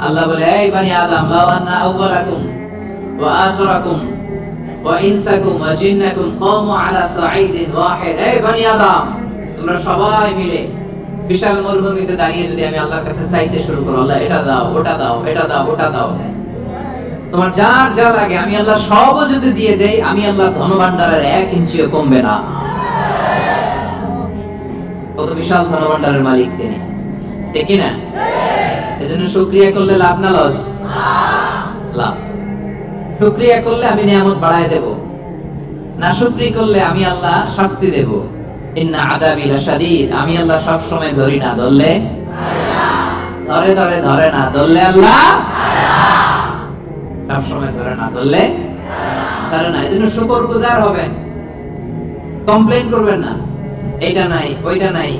আল্লাহ বলে, এই বানি আদম, লাউ আন্না আউওয়ালাকুম ওয়া আখিরাকুম ওয়া ইনসাকুম ওয়া জিন্নাকুম কামু আলা সাঈদিন ওয়াহিদ। এই বানি আদম, তোমরা সবাই মিলে বিশাল মরুভূমিতে দাঁড়িয়ে যদি আমি আল্লাহর কাছে চাইতে শুরু করো, আল্লাহ এটা দাও, ওটা দাও, এটা দাও, ওটা দাও, তোমার যার যা লাগে আমি আল্লাহ সবও যদি দিয়ে দেই, আমি আল্লাহ ধনভাণ্ডারের 1 ইঞ্চিও কমবে না। কত বিশাল ধনভাণ্ডারের মালিক তিনি, ঠিক কি না? এজন্য শুকরিয়া করলে লাভ না লস? লাভ। শুকরিয়া করলে আমি নিয়ামত বাড়ায় দেব, না শুকরি করলে আমি আল্লাহ শাস্তি দেব। ইন্না আযাবি লাশাদীদ, আমি আল্লাহ সব সময় ধরি না, ধরলে ধরে ধরে ধরে না, ধরলে আল্লাহ সব সময় ধরে না, ধরলে ছাড়ে না। এজন্য শুকরগুজার হবেন, কমপ্লেইন করবেন না। এইটা নাই, ওইটা নাই,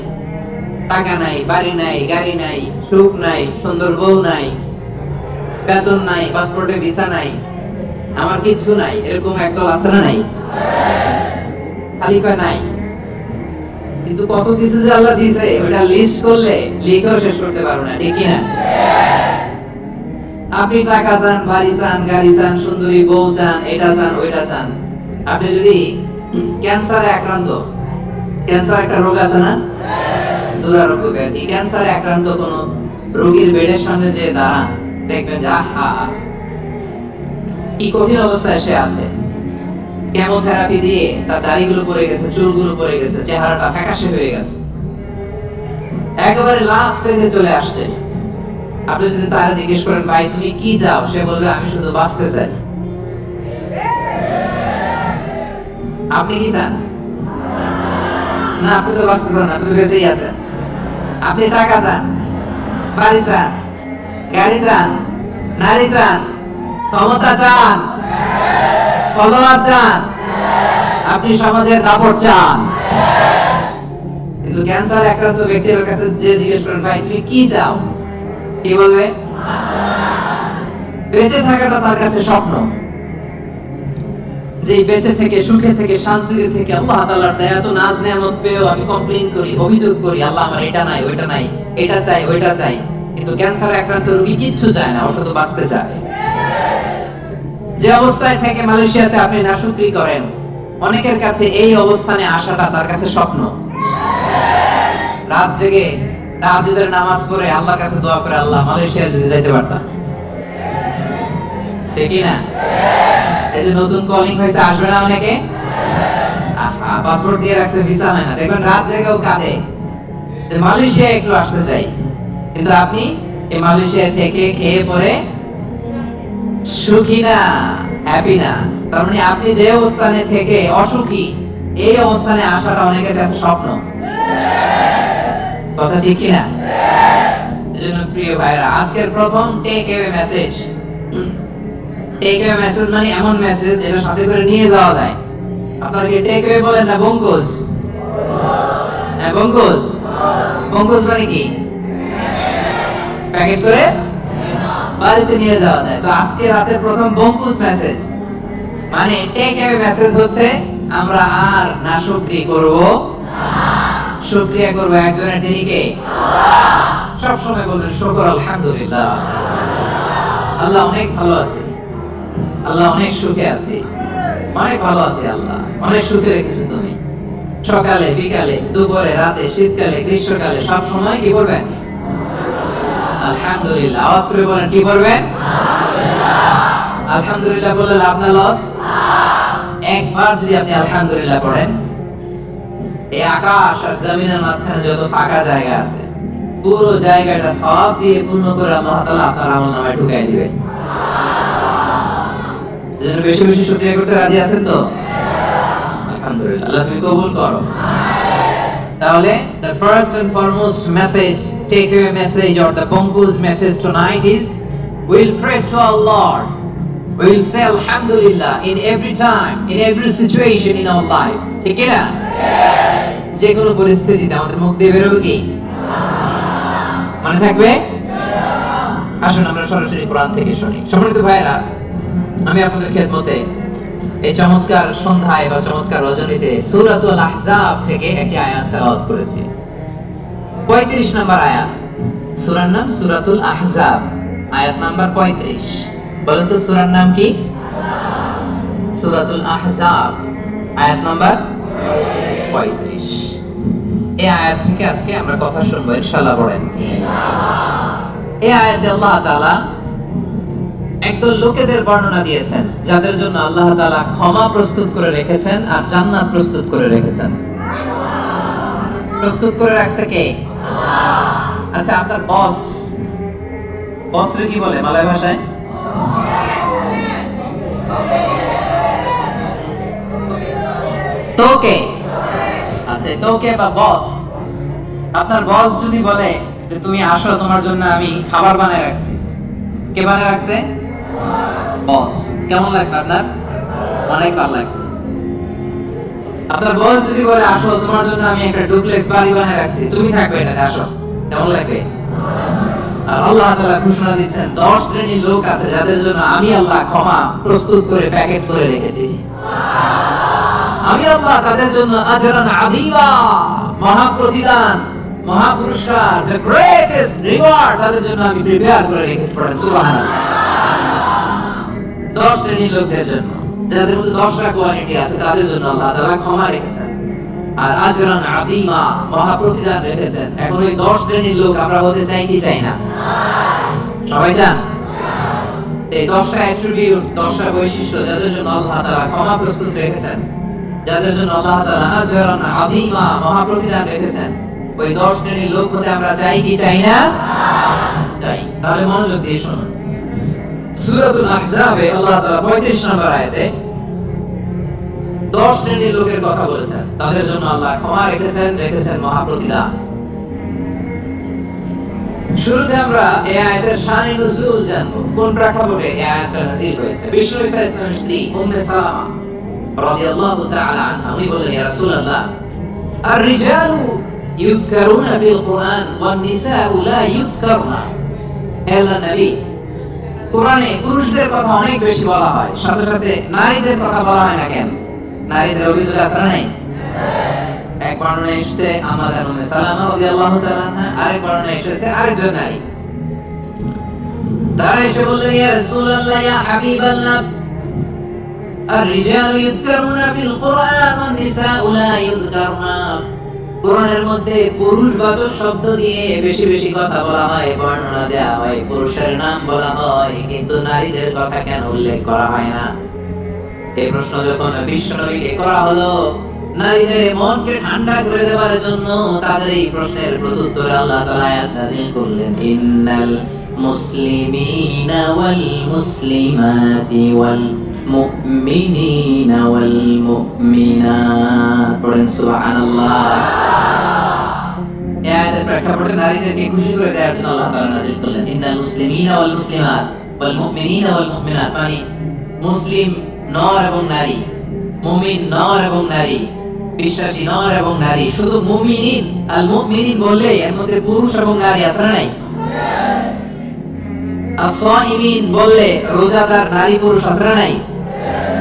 টাকা নাই, বাড়ি নাই, গাড়ি নাই, সুখ নাই, সুন্দর বউ নাই, বেতন নাই, পাসপোর্টে ভিসা নাই, আমার কিছু নাই, এরকম একদল আছে না? নাই, খালি কয় নাই। কিন্তু কত কিছু যে আল্লাহ দিয়েছে ওটা লিস্ট করলে লিখেও শেষ করতে পারবো না, ঠিক কি না? আপনি টাকা চান, বাড়ি চান, গাড়ি চান, সুন্দরী বউ চান, এটা চান, ওইটা চান। আপনি যদি ক্যান্সারে আক্রান্ত, ক্যান্সার একটা রোগ আছে না, দুরারোগ্য ব্যাধি, ক্যান্সারে আক্রান্ত কোন রোগীর বেডের সামনে যে দাঁড়ান, দেখবেন যে আহা কি কঠিন অবস্থায় সে আছে। কেমোথেরাপি দিয়ে তার দাড়িগুলো পড়ে গেছে, চুলগুলো পড়ে গেছে, চেহারাটা ফ্যাকাশে হয়ে গেছে, একেবারে লাস্ট স্টেজে চলে আসছে। আপনি যদি তারা জিজ্ঞেস করেন, ভাই তুমি কি চাও, সে বলবে আমি শুধু বাঁচতে চাই। আপনি কি চান? না, আপনি তো বাঁচতে চান, আপনি তো বেঁচেই আছেন। আপনি টাকা চান, বাড়ি চান, গাড়ি চান, নারী চান, ক্ষমতা চান, ফলোয়ার চান, আপনি সমাজের দাপট চান। কিন্তু ক্যান্সার আক্রান্ত ব্যক্তির কাছে যে জিজ্ঞেস করেন, ভাই তুমি কি চাও, কি বলবে? বেঁচে থাকাটা তার কাছে স্বপ্ন। যে বেঁচে থেকে, সুখে থেকে, শান্তিতে থেকে আল্লাহ তাআলার দয়া তো নাজ নেয়ামত পেয়েও আমি কমপ্লেইন করি, অভিযোগ করি, আল্লাহ আমার এটা নাই, ওইটা নাই, এটা চাই, ওইটা চাই। কিন্তু ক্যান্সারে আক্রান্ত রোগী কিচ্ছু চায় না, ও শুধু বাঁচতে চায়। যে অবস্থায় থেকে মালয়েশিয়াতে আপনি নাশুকরি করেন, অনেকের কাছে এই অবস্থানে আসাটা তার কাছে স্বপ্ন। রাত জেগে তাহাজ্জুদের নামাজ পড়ে আল্লাহর কাছে দোয়া করে, আল্লাহ মালয়েশিয়া যদি যাইতে পারতাম, ঠিক কি না? এই যে নতুন কলিং হয়েছে, আসবে না অনেকে? পাসপোর্ট দিয়ে রাখছে, ভিসা হয় না, দেখবেন রাত জেগেও কাঁদে যে মালয়েশিয়া একটু আসতে চাই। কিন্তু আপনি এই মালয়েশিয়া থেকে খেয়ে পরে সুখী না, হ্যাপি না। তার মানে আপনি যে অবস্থানে থেকে অসুখী, এই অবস্থানে আসাটা অনেকের কাছে স্বপ্ন। কথা ঠিক কি না? এজন্য প্রিয় ভাইরা, আজকের প্রথম take away message. Take away message মানে এমন মেসেজ যেটা সাথে করে নিয়ে যাওয়া যায়। আপনারা কি টেক অ্যাওয়ে বলেন না বঙ্কুজ? হ্যাঁ, বঙ্কুজ। বঙ্কুজ মানে কি? প্যাকেট করে বাড়িতে নিয়ে যাওয়া যায়। তো আজকে রাতের প্রথম বঙ্কুজ মেসেজ মানে টেক অ্যাওয়ে মেসেজ হচ্ছে, আমরা আর নাশুকরি করব না, শুকরিয়া করব একজনের, তিনি কে? আল্লাহ। সব সময় বলবেন শুকর আলহামদুলিল্লাহ, আল্লাহ অনেক ভালো আছে, আল্লাহ অনেক সুখে আছে, অনেক ভালো আছে, আল্লাহ অনেক সুখে রেখেছো তুমি। সকালে, বিকালে, দুপুরে, রাতে, শীতকালে, গ্রীষ্মকালে, সব সময় কি বলবেন? আলহামদুলিল্লাহ। আওয়াজ করে বলেন, কি বলবেন? আলহামদুলিল্লাহ বললে লাভ না লস? একবার যদি আপনি আলহামদুলিল্লাহ পড়েন, এই আকাশ আর জমিনের মাঝখানে যত ফাঁকা জায়গা আছে, পুরো জায়গাটা সব দিয়ে পূর্ণ করে আল্লাহ তাআলা আপনার আমলনামায় ঢুকাই দিবেন। এজন্য বেশি বেশি শুকরিয়া করতে রাজি আছেন তো? আলহামদুলিল্লাহ, আল্লাহ তুমি কবুল করো। তাহলে the first and foremost message, take away message or the Bongku's message tonight is, we'll praise to our Lord, we'll say alhamdulillah in every time, in every situation in our life, ঠিক কি না? যে কোনো পরিস্থিতিতে আমাদের মুখ দিয়ে বেরোবে কি? মনে থাকবে? আসুন আমরা সরাসরি কোরআন থেকে শুনি। সম্মানিত ভাইরা, আমি আপনাদের খেদমতে এই চমৎকার সন্ধ্যায় বা চমৎকার রজনীতে সূরাতুল আহজাব থেকে একটি আয়াত তেলাওয়াত করেছি। 35 নম্বর আয়াত, সূরার নাম সূরাতুল আহজাব। আয়াত নাম্বার 35। বলেন তো সূরার নাম কি? সূরাতুল আহজাব, আয়াত নাম্বার 35। এই আয়াত থেকে আজকে আমরা কথা শুনবো ইনশাআল্লাহ। পড়েন এই আয়াতে আল্লাহ তাআলা একদল লোকেদের বর্ণনা দিয়েছেন যাদের জন্য আল্লাহ তাআলা ক্ষমা প্রস্তুত করে রেখেছেন আর জান্নাত প্রস্তুত করে রেখেছেন। প্রস্তুত করে রাখছে কে? আচ্ছা, আপনার বস, বসরে কি বলে মালয় ভাষায়? তোকে। আচ্ছা, তোকে বা বস। আপনার বস যদি বলে যে তুমি আসো, তোমার জন্য আমি খাবার বানায় রাখছি, কে বানায় রাখছে? বস। কেমন লাগবে আপনার? অনেক ভালো লাগবে। আপনার বস যদি বলে আসো, তোমার জন্য আমি একটা ডুপ্লেক্স বাড়ি বানায় রাখছি, তুমি থাকবে এটাতে, আসো, কেমন লাগবে? আর আল্লাহ তাআলা ঘোষণা দিচ্ছেন 10 শ্রেণীর লোক আছে যাদের জন্য আমি আল্লাহ ক্ষমা প্রস্তুত করে প্যাকেট করে রেখেছি। আমি আল্লাহ তাদের জন্য আজরান আযীমা, মহা প্রতিদান, মহা পুরস্কার, the greatest reward তাদের জন্য আমি প্রিপেয়ার করে রেখেছি। পড়েন সুবহানাল্লাহ। 10 শ্রেণীর লোকদের জন্য, যাদের মধ্যে 10টা কোয়ালিটি আছে, তাদের জন্য আল্লাহ তাআলা ক্ষমা রেখেছেন আর আজরান আযীমা, মহা প্রতিদান রেখেছেন। এখন ওই 10 শ্রেণীর লোক আমরা হতে চাই কি চাই না? সবাই চান? এই 10টা অ্যাট্রিবিউট, 10টা বৈশিষ্ট্য যাদের জন্য আল্লাহ তাআলা ক্ষমা প্রস্তুত রেখেছেন, যাদের জন্য আল্লাহ তাআলা আজরান আযীমা, মহা প্রতিদান রেখেছেন, ওই 10 শ্রেণীর লোক হতে আমরা চাই কি চাই না? চাই। তাহলে মনোযোগ দিয়ে শুনুন। সূরাতুল আহজাবে আল্লাহ তাআলা 35 নম্বর আয়াতে 10 শ্রেণীর লোকের কথা বলেছেন, তাদের জন্য আল্লাহ ক্ষমা রেখেছেন মহা প্রতিদান। শুরুতে আমরা এই আয়াতের শান নুজুল জানবো, কোন প্রেক্ষাপটে এই আয়াতটা নাযিল হয়েছে। বিষ্ণু ইসা ইসলামের স্ত্রী উম্মে সালামা রাদিয়াল্লাহু তাআলা আনহা, উনি বললেন, ইয়া রাসূলুল্লাহ, আর-রিজালু ইউযকারুনা ফিল কুরআন ওয়ান নিসাউ লা ইউযকারুনা। হে আল্লাহর নবী, কোরআনে পুরুষদের কথা অনেক বেশি বলা হয়, সাথে সাথে নারীদের কথা বলা হয় না কেন? নারীদের অভিযোগ আছে না নাই? এক বর্ণনায় এসেছে আমাদের উম্মে সালামা রাদিয়াল্লাহু তাআলা আনহা, আরেক বর্ণনায় এসেছে আরেকজন নারী। তারা এসে বললেন, ইয়া রাসূলুল্লাহ, ইয়া হাবিবাল্লাহ, আর-রিজালু ইউযকারুনা ফিল কুরআন ওয়ান নিসাউ লা ইউযকারুনা। কোরআনের মধ্যে পুরুষবাচক শব্দ দিয়ে বেশি বেশি কথা বলা হয়, বর্ণনা দেওয়া হয়, পুরুষের নাম বলা হয়, কিন্তু নারীদের কথা কেন উল্লেখ করা হয় না? এই প্রশ্ন যখন বিশ্বনবীকে করা হলো, নারীদের মনকে ঠান্ডা করে দেওয়ার জন্য তাদের এই প্রশ্নের প্রত্যুত্তরে আল্লাহ তাআলা আয়াত নাযিল করলেন, ইন্নাল মুসলিমিনা ওয়াল মুসলিমাতি ওয়াল মুমিনিনা ওয়াল মুমিনাত। পড়েন সুবহানাল্লাহ। এই আয়াতের প্রেক্ষাপটে নারীদেরকে খুশি করে দেওয়ার জন্য আল্লাহ তাআলা নাযিল করলেন, ইন্নাল মুসলিমিনা ওয়াল মুসলিমাত ওয়াল মুমিনিনা ওয়াল মুমিনাত, মানে মুসলিম নর এবং নারী, মুমিন নর এবং নারী, বিশ্বাসী নর এবং নারী। শুধু মুমিনিন, আল মুমিনিন বললে এর মধ্যে পুরুষ এবং নারী আছে না নাই? as-সাইমিন বললে রোজাদার নারী পুরুষ আছে না নাই?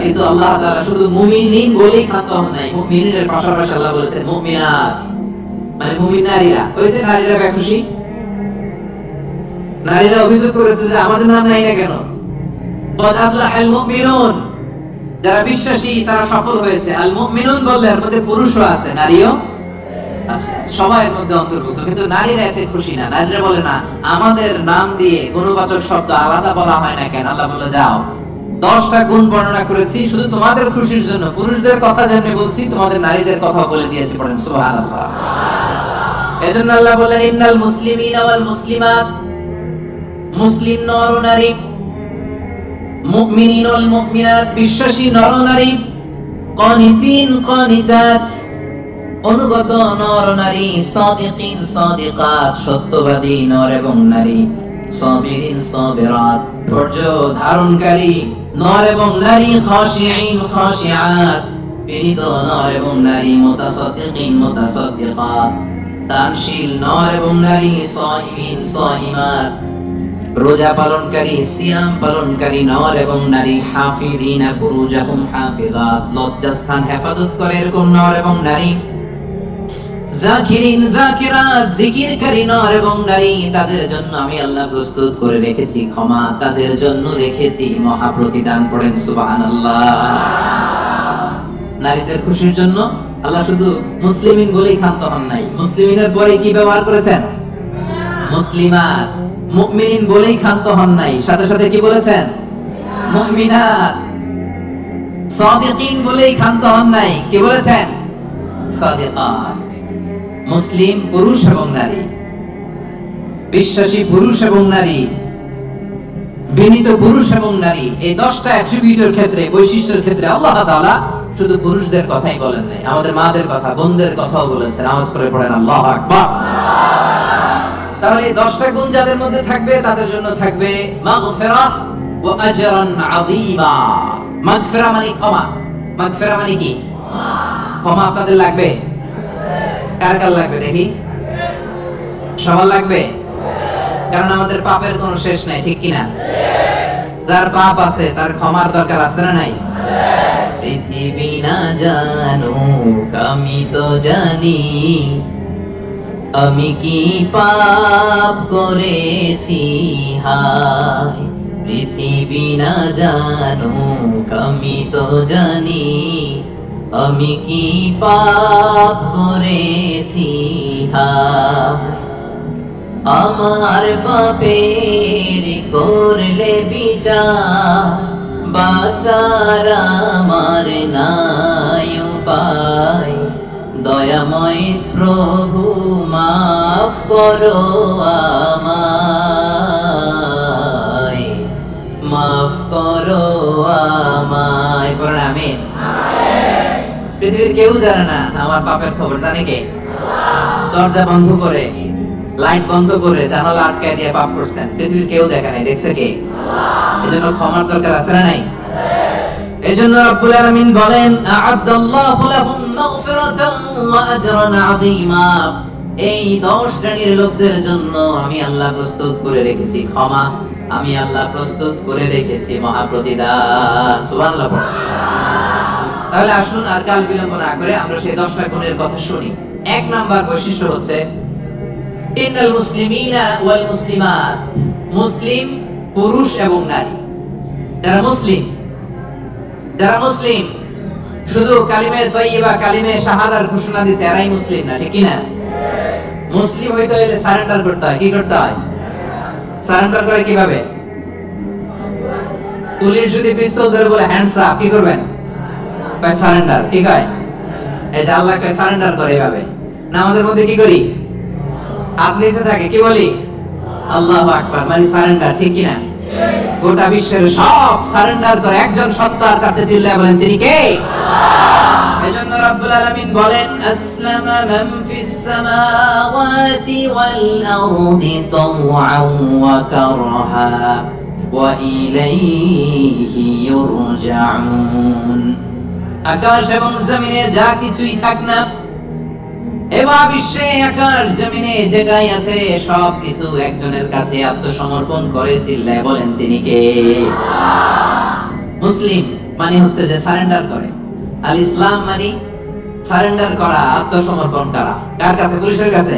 কিন্তু আল্লাহ তাআলা শুধু মুমিনিন বলেই ক্ষান্ত হন নাই, মুমিনের পাশাপাশি আল্লাহ বলেছেন মুমিনাত, মানে মুমিন নারীরা। ওই যে নারীরা বেখুশি, নারীরা অভিযোগ করেছে যে আমাদের নাম নাই না কেন? ক্বাদ আফলাহাল মুমিনুন, যারা বিশ্বাসী তারা সফল হয়েছে। আল মুমিনুন বললে এর মধ্যে পুরুষও আছে, নারীও আছে, সবাই এর মধ্যে অন্তর্ভুক্ত। কিন্তু নারীরা এতে খুশি না। নারীরা বলে, না, আমাদের নাম দিয়ে গুণবাচক শব্দ আলাদা বলা হয় না কেন? আল্লাহ বলে, যাও, 10টা গুণ বর্ণনা করেছি শুধু তোমাদের খুশির জন্য, পুরুষদের কথা যেমনি বলছি তোমাদের নারীদের কথা বলে দিয়েছি। পড়েন সুবহানাল্লাহ। এজন্য আল্লাহ বলেন, ইন্নাল মুসলিমিনা ওয়াল মুসলিমাত, মুসলিম নর ও নারী, মুমিনিন ওয়াল মুমিনাত, বিশ্বাসী নর ও নারী, কানিতিন কানিতাত, অনুগত নর ও নারী, সাদিকিন সাদিকাত, সত্যবাদী নর এবং নারী, সাবিরিন সাবিরাত, ধৈর্য ধারণকারী নর এবং নারী, খাশিঈন খাশিআত, বিনীত নর এবং নারী, মুতাসাদ্দিকিন মুতাসাদ্দিকাত, দানশীল নর এবং নারী, সাইমিন সাইমাত, রোজা পালনকারী সিয়াম পালনকারী নর এবং নারী, হাফিযিনা ফুরুজাহুম হাফিযাত, লজ্জাস্থান হেফাজত করে এরকম নর এবং নারী, যাকিরিন যাকিরাত, জিকিরকারী নর এবং নারী, তাদের জন্য আমি আল্লাহ প্রস্তুত করে রেখেছি ক্ষমা, তাদের জন্য রেখেছি মহা প্রতিদান। পড়েন সুবহানাল্লাহ। নারীদের খুশির জন্য আল্লাহ শুধু মুসলিমিন বলেই ক্ষান্ত হন নাই, মুসলিমিনের পরে কি ব্যবহার করেছেন? মুসলিমাত। মুমিনিন বলেই ক্ষান্ত হন নাই, সাথে সাথে কি বলেছেন? মুমিনাত। সাদিকিন বলেই ক্ষান্ত হন নাই, কি বলেছেন? সাদিকাত। মুসলিম পুরুষ এবং নারী, বিশ্বাসী পুরুষ এবং নারী, বিনীত পুরুষ এবং নারী, এই 10টা অ্যাট্রিবিউটের ক্ষেত্রে, বৈশিষ্ট্যের ক্ষেত্রে আল্লাহ তাআলা শুধু পুরুষদের কথাই বলেন নাই, আমাদের মাদের কথা, বোনদের কথাও বলেছেন। আওয়াজ করে পড়েন আল্লাহু আকবার। তাহলে এই 10টা গুণ যাদের মধ্যে থাকবে তাদের জন্য থাকবে মাগফিরাহ ওয়া আজরান আযীমা। মাগফিরাহ মানে ক্ষমা। মাগফিরাহ মানে কি? ক্ষমা। আপনাদের লাগবে? কার কার লাগবে দেখি? সবার লাগবে? কারণ আমাদের পাপের কোনো শেষ নাই, ঠিক কি না? যার পাপ আছে তার ক্ষমার দরকার আছে না নাই? পৃথিবী না জানুক আমি তো জানি, আমি কি পাপ করেছি হায়। পৃথিবী না জানুক আমি তো জানি, আমি কি পাপ করেছি হায়। আমার পাপের করলে বিচার, বাঁচার আমার নাই উপায়। দয়াময় প্রভু মাফ করো আমায়, মাফ করো আমায়। পড়েন আমিন। পৃথিবীর কেউ জানে না আমার পাপের খবর, জানে কে? দরজা বন্ধ করে, লাইট বন্ধ করে, জানালা আটকায় দিয়ে পাপ করছেন, পৃথিবীর কেউ দেখে নাই, দেখছে কে? এজন্য ক্ষমার দরকার আছে না নাই? এজন্য রব্বুল আলামিন বলেন আ'আদাল্লাহু লাহুম মাগফিরাতান ওয়া আজরান আযীমা। এই 10 শ্রেণীর লোকদের জন্য আমি আল্লাহ প্রস্তুত করে রেখেছি ক্ষমা, আমি আল্লাহ প্রস্তুত করে রেখেছি মহা প্রতিদান। সুবহানাল্লাহ। তাহলে আসুন আর কাল বিলম্ব না করে আমরা সেই 10টা গুণের কথা শুনি। 1 নাম্বার বৈশিষ্ট্য হচ্ছে ইন্নাল মুসলিমিনা ওয়াল মুসলিমাত। মুসলিম পুরুষ এবং নারী, যারা মুসলিম, যারা মুসলিম শুধু কালিমে তয়্যিবা, কালিমে শাহাদার ঘোষণা দিছে, এরাই মুসলিম না, ঠিক কি না? মুসলিম হইতে হলে সারেন্ডার করতে হয়। কি করতে হয়? সারেন্ডার করে কিভাবে? পুলিশ যদি পিস্তল ধরে বলে হ্যান্ডস আপ, কি করবেন? কয় সারেন্ডার। ঠিক হয়? এই যে আল্লাহ কয় সারেন্ডার করে এভাবে। নামাজের মধ্যে কি করি? হাত নিচে থাকে, কি বলি? আল্লাহু আকবার, মানে সারেন্ডার, ঠিক কি না? গোটা বিশ্বের সব সারেন্ডার করে একজন সত্তার কাছে, চিল্লায় বলেন তিনি কে? এজন্য রব্বুল আলামিন বলেন আসলামা মান ফিস সামাওয়াতি ওয়াল আরদি তাওআন ওয়া কারহা ওয়া ইলাইহি ইউরজাউন। আকাশ এবং জমিনে যা কিছুই থাক না, এবা বিশ্বে আকাশ জমিনে যেটাই আছে সব কিছু একজনের কাছে আত্মসমর্পণ করে, চিল্লায় বলেন তিনি কে? মুসলিম মানে হচ্ছে যে সারেন্ডার করে। আল ইসলাম মানে সারেন্ডার করা, আত্মসমর্পণ করা। কার কাছে? পুলিশের কাছে?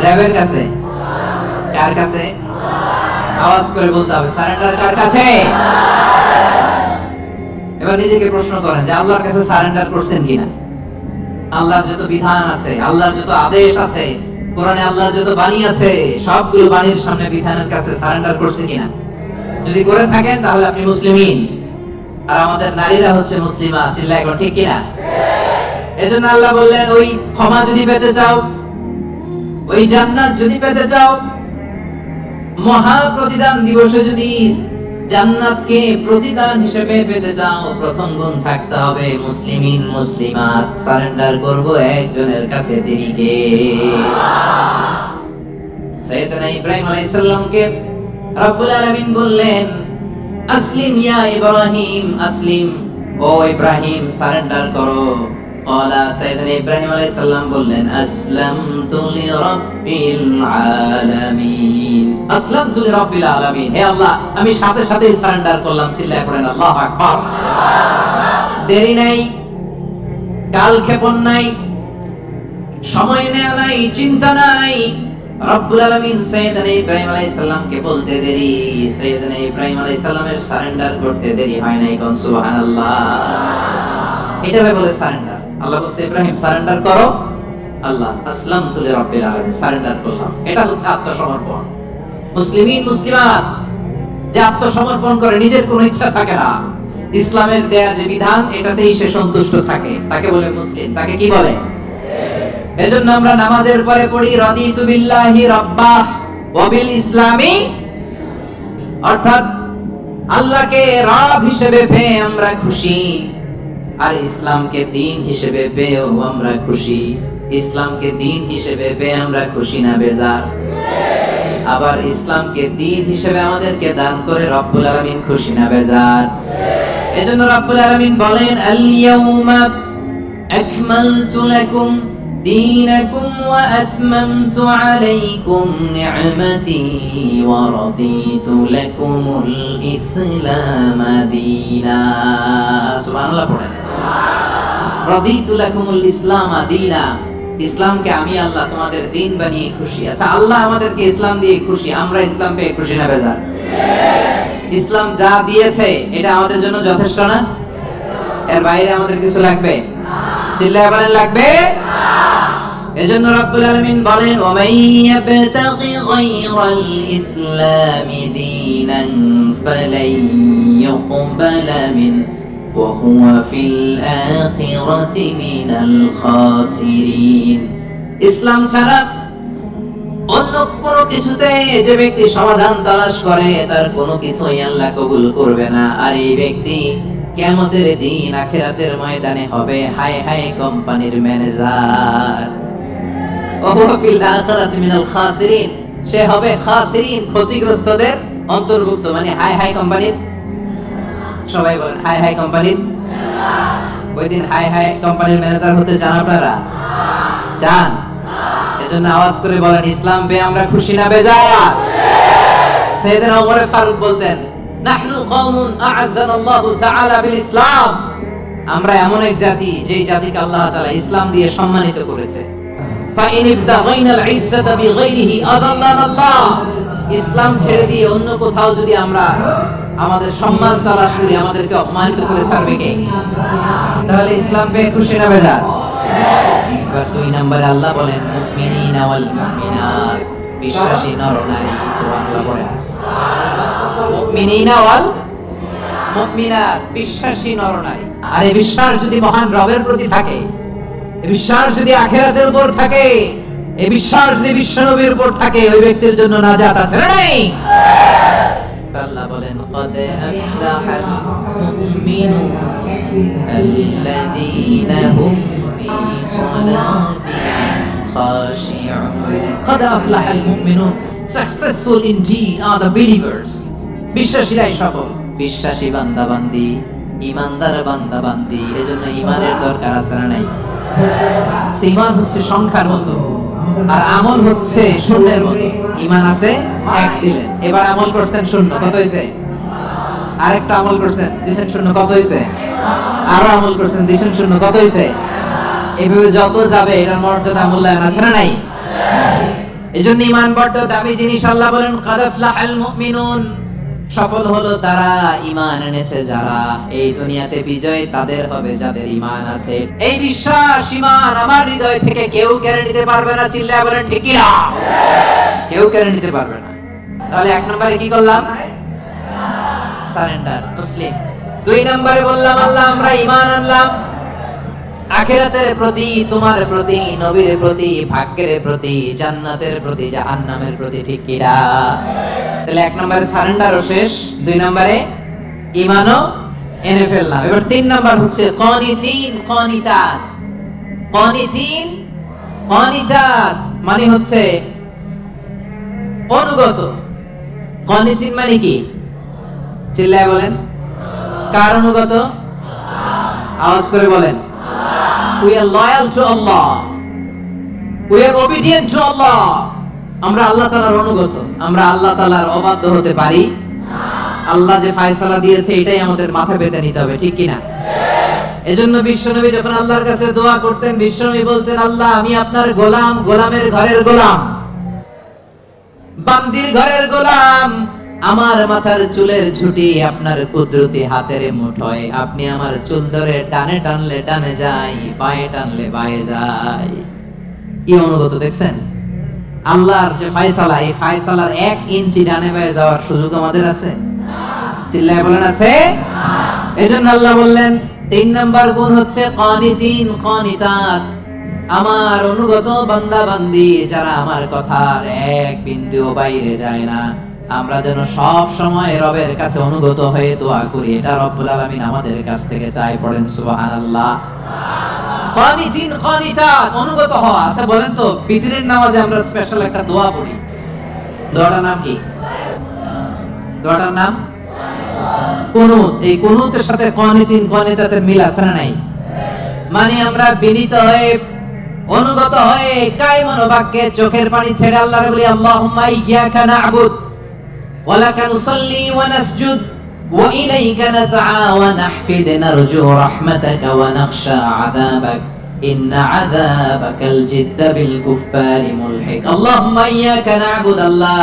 র্যাবের কাছে? কার কাছে? আওয়াজ করে বলতে হবে সারেন্ডার কার কাছে? এবার নিজেকে প্রশ্ন করেন যে আল্লাহর কাছে সারেন্ডার করছেন কিনা? আল্লাহর যত বিধান আছে, আল্লাহর যত আদেশ আছে, কোরআনে আল্লাহর যত বাণী আছে, সবগুলো বাণীর সামনে, বিধানের কাছে সারেন্ডার করছে কিনা? যদি করে থাকেন তাহলে আপনি মুসলিমিন। আর আমাদের নারীরা হচ্ছে মুসলিমা, চিল্লায় এখন, ঠিক কিনা? এজন্য আল্লাহ বললেন ওই ক্ষমা যদি পেতে চাও, ওই জান্নাত যদি পেতে চাও, মহা প্রতিদান দিবসে যদি জান্নাতকে প্রতিদান হিসেবে পেতে চাও, প্রথম গুণ থাকতে হবে মুসলিমিন মুসলিমাত। সারেন্ডার করব একজনের কাছে, তিনি কে? সাইয়েদনা ইব্রাহিম আলাইহিস সালামকে রব্বুল আলামিন বললেন আসলিম ইয়া ইব্রাহিম, আসলিম, ও ইব্রাহিম সারেন্ডার করো। ক্বালা, সাইয়েদনা ইব্রাহিম আলাইহিস সালাম বললেন আসলামতু লিরাব্বিল আলামিন। আসলামতু লিরাব্বিল আলামিন, হে আল্লাহ আমি সাথে সাথেই সারেন্ডার করলাম। চিল্লায় পড়েন আল্লাহু আকবার। দেরি নাই, কাল ক্ষেপণ নাই, সময় নেওয়া নাই, চিন্তা নাই। রব্বুল আলামিন সাইয়েদনা ইব্রাহিম আলাইহিস সালামকে বলতে দেরি, সাইয়েদনা ইব্রাহিম আলাইহিস সালামের সারেন্ডার করতে দেরি হয় নাই। কোন সুবহানাল্লাহ। এটা বলে সারেন্ডার। আল্লাহ বলছে ইব্রাহিম সারেন্ডার করো, আল্লাহ আসলামতু লিরাব্বিল আলামিন, সারেন্ডার করলাম। এটা হচ্ছে আত্মসমর্পণ। মুসলিমিন মুসলিমাত যে আত্মসমর্পণ করে, নিজের কোনো ইচ্ছা থাকে না, ইসলামের দেয়া যে বিধান এটাতেই সে সন্তুষ্ট থাকে, তাকে বলে মুসলিম। তাকে কি বলে? এজন্য আমরা নামাজের পরে পড়ি রাদিতু বিল্লাহি রাব্বাহ ওয়া বিল ইসলামি, অর্থাৎ আল্লাহকে রব হিসেবে পেয়ে আমরা খুশি, আর ইসলামকে দ্বীন হিসেবে পেয়েও আমরা খুশি। ইসলামকে দ্বীন হিসেবে পেয়ে আমরা খুশি না বেজার? আবার ইসলামকে দ্বীন হিসেবে আমাদেরকে দান করে রব্বুল আলামিন খুশি না বেজার? এজন্য রব্বুল আলামিন বলেন আল ইয়াউমা আকমালতু লাকুম দীনাকুম ওয়া আতমামতু আলাইকুম নি'মাতি ওয়া রাদিতু লাকুমুল ইসলাম দীনা। সুবহানাল্লাহ পড়েন। রাদিতু লাকুমুল ইসলাম দীনা, ইসলামকে আমি আল্লাহ তোমাদের দ্বীন বানিয়ে খুশি। আচ্ছা, আল্লাহ আমাদেরকে ইসলাম দিয়ে খুশি, আমরা ইসলাম পেয়ে খুশি না বেজার? ইসলাম যা দিয়েছে এটা আমাদের জন্য যথেষ্ট না? এর বাইরে আমাদের কিছু লাগবে? চিল্লায়ে বলেন লাগবে? এজন্য রব্বুল আলামিন বলেন ওয়া মান ইয়াবতাগি গায়রাল ইসলামি দীনান ফালান ইউকবালা মিন ওয়া হুয়া ফিল আখিরাতি মিনাল খাসিরিন। ইসলাম ছাড়া অন্য কোনো কিছুতে যে ব্যক্তি সমাধান তালাশ করে তার কোনো কিছুই আল্লাহ কবুল করবে না। আর এই ব্যক্তি কিয়ামতের দিন আখিরাতের ময়দানে হবে হাই হাই কোম্পানির ম্যানেজার। ওয়া ফিল আখিরাতি মিনাল খাসিরিন, সে হবে খাসিরিন, ক্ষতিগ্রস্তদের অন্তর্ভুক্ত। মানে হাই হাই কোম্পানির, সবাই বলেন হাই হাই কোম্পানির। ওই দিন হাই হাই কোম্পানির ম্যানেজার হতে চান আপনারা? চান? এজন্য আওয়াজ করে বলেন ইসলাম পেয়ে আমরা খুশি না বেজার? সাইয়েদনা ওমর ফারুক বলতেন নাহনু কওমুন আ'আযানাল্লাহু তাআলা বিল ইসলাম, আমরা এমন এক জাতি যেই জাতিকে আল্লাহ তাআলা ইসলাম দিয়ে সম্মানিত করেছে। ফাইন ইবতাগাইনাল ইজ্জাতা বিগাইরিহি আযাল্লানাল্লাহ, ইসলাম ছেড়ে দিয়ে অন্য কোথাও যদি আমরা আমাদের সম্মান তালাশ করি, আমাদেরকে অপমানিত করে ছাড়বে কে? তাহলে ইসলাম পেয়ে খুশি না বেজার? এবার 2 নম্বরে আল্লাহ বলেন মুমিনিনা ওয়াল মুমিনাত, বিশ্বাসী নরনারী। সুবহানাল্লাহ বলেন। মুমিনিনা ওয়াল মুমিনাত, বিশ্বাসী নরনারী। আর এই বিশ্বাস যদি মহান রবের প্রতি থাকে, এই বিশ্বাস যদি আখিরাতের উপর থাকে, এই বিশ্বাস যদি বিশ্বনবীর উপর থাকে, ওই ব্যক্তির জন্য নাজাত আছে না নাই? আল্লাহ বলেন قد أفلح المؤمنون الذين هم في صلاتهم خاشعون قد أفلح المؤمنون successful indeed are the believers, বিশ্বাসীরাই সফল। বিশ্বাসী বান্দা বান্দি, ঈমানদার বান্দা বান্দি, এজন্য ঈমানের দরকার আছে না নাই? ঈমান হচ্ছে সংখ্যার মতো, আর আমল হচ্ছে শূন্যের মতো। ঈমান আছে 1 দিলেন, এবার আমল করছেন 0, কত হইছে? আরেকটা আমল করছেন দিছেন 0, কত হইছে? আরো আমল করছেন দিছেন 0, কত হইছে? এইভাবে যত যাবে এটার মর্যাদা মূল্যায়ন আছে না নাই? এজন্য ঈমান বড় দামি জিনিস। আল্লাহ বলেন قد أفلح المؤمنون, সফল হলো তারা ঈমান এনেছে যারা। এই দুনিয়াতে বিজয় তাদের হবে যাদের ঈমান আছে। এই বিশ্বাস ঈমান আমার হৃদয় থেকে কেউ কেড়ে নিতে পারবে না। চিল্লায়া বলেন ঠিক কি না? কেউ কেড়ে নিতে পারবে না। তাহলে 1 নম্বরে কি করলাম? সারেন্ডার, মুসলিম। 2 নম্বরে বললাম আল্লাহ আমরা ঈমান আনলাম আখিরাতের প্রতি, তোমার প্রতি, নবীর প্রতি, ভাগ্যের প্রতি, জান্নাতের প্রতি, জাহান্নামের প্রতি। ঠিক কি না? তাহলে 1 নম্বরে সারেন্ডারও শেষ, 2 নম্বরে ঈমানও এনে ফেললাম। এবার 3 নাম্বার হচ্ছে কানিতিন কানিতাত। কানিতিন কানিতাত মানে হচ্ছে অনুগত। কানিতিন মানে কি? চিল্লায় বলেন। কার অনুগত? আওয়াজ করে বলেন। We are loyal to Allah. We are obedient to Allah. আমরা আল্লাহ তাআলার অনুগত। আমরা আল্লাহ তাআলার অবাধ্য হতে পারি? আল্লাহ যে ফয়সালা দিয়েছে এটাই আমাদের মাথা পেতে নিতে হবে, ঠিক কি না? এজন্য বিশ্বনবী যখন আল্লাহর কাছে দোয়া করতেন, বিশ্বনবী বলতেন, আল্লাহ আমি আপনার গোলাম, গোলামের ঘরের গোলাম, বান্দির ঘরের গোলাম। আমার মাথার চুলের ঝুঁটি আপনার কুদরতি হাতের মুঠোয়, আপনি আমার চুল ধরে ডানে টানলে ডানে যাই, বায়ে টানলে বায়ে যাই। কি অনুগত দেখছেন? আল্লাহর যে ফয়সালা, এই ফয়সালার 1 ইঞ্চি ডানে বায়ে যাওয়ার সুযোগ আমাদের আছে? চিল্লায় বলেন আছে? এজন্য আল্লাহ বললেন 3 নাম্বার গুণ হচ্ছে কানিতিন কানিতাত, আমার অনুগত বান্দা বান্দি যারা আমার কথার এক বিন্দুও বাইরে যায় না। আমরা যেন সব সময় রবের কাছে অনুগত হয়ে দোয়া করি, এটা রব্বুল আলামিন আমাদের কাছ থেকে চাই। পড়েন সুবহানাল্লাহ। কানিতিন কানিতাত, অনুগত হওয়া। আচ্ছা বলেন তো, বিতরের নামাজে আমরা স্পেশাল একটা দোয়া পড়ি, দোয়াটার নাম কি? দোয়াটার নাম কুনুত। এই কুনুতের সাথে কানিতিন কানিতাতের মিল আছে না নাই? মানে আমরা বিনীত হয়ে, অনুগত হয়ে, কায় মনোবাক্যে চোখের পানি ছেড়ে আল্লাহরে বলি, আল্লাহুম্মা ইয়্যাকা না'বুদ ওয়া লাকা নুসাল্লি ওয়া নাসজুদ ওয়া ইলাইকা নাসআ ওয়া নাহফিদ নারজু রাহমাতাকা ওয়া নাখশা আযাবাক ইন্না আযাবাকাল জিদ্দা বিল কুফফারি মুলহিক। আল্লাহুম্মা ইয়্যাকা না'বুদ, আল্লাহ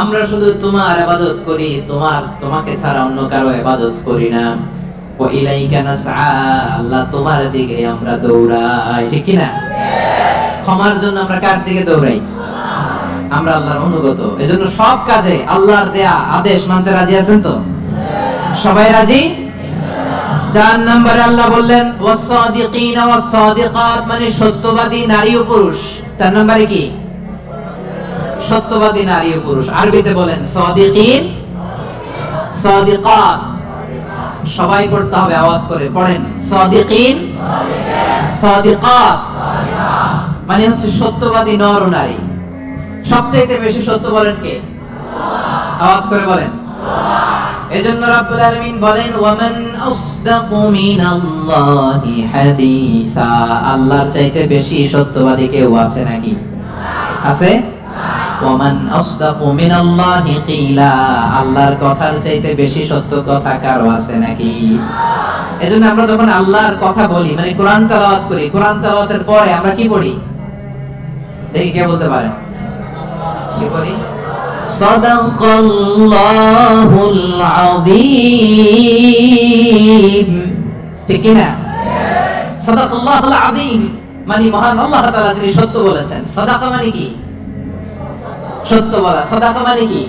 আমরা শুধু তোমার ইবাদত করি, তোমাকে ছাড়া অন্য কারো ইবাদত করি না। ওয়া ইলাইকা নাসআ, আল্লাহ তোমার দিকে আমরা দৌড়াই, ঠিক কি না? ক্ষমার জন্য আমরা কার দিকে দৌড়াই? আমরা আল্লাহর অনুগত। এজন্য সব কাজে আল্লাহর দেয়া আদেশ মানতে রাজি আছেন তো? সবাই রাজি? 4 নম্বরে আল্লাহ বললেন ওয়াস-সাদিকিনা ওয়াস-সাদিকাত, মানে সত্যবাদী নারী ও পুরুষ। 4 নম্বরে কি? সত্যবাদী নারী ও পুরুষ। আরবিতে বলেন সাদিকিন, সাদিকাত। সবাই পড়তে হবে আওয়াজ করে, পড়েন সাদিকিন, সাদিকাত, মানে হচ্ছে সত্যবাদী নর ও নারী। সবচেয়ে বেশি সত্য বলেন কে? আওয়াজ করে বলেন। এজন্য রব্বুল আলামিন বলেন ওয়ামান আসদাকু মিনাল্লাহি হাদিসা, আল্লাহর চাইতে বেশি সত্যবাদী কেউ আছে নাকি? আছে? ওয়ামান আসদাকু মিনাল্লাহি কিলা, আল্লাহর কথার চাইতে বেশি সত্য কথা কারো আছে নাকি? এজন্য আমরা যখন আল্লাহর কথা বলি, মানে কোরআন তেলাওয়াত করি, কোরআন তেলাওয়াতের পরে আমরা কি পড়ি? দেখি কে বলতে পারেন? কি পড়ি? সাদাকাল্লাহুল আযীম, ঠিক কি না? সাদাকাল্লাহুল আযীম মানে মহান আল্লাহ তাআলা তিনি সত্য বলেছেন। সাদাকা মানে কি? সত্য বলা। সাদাকা মানে কি?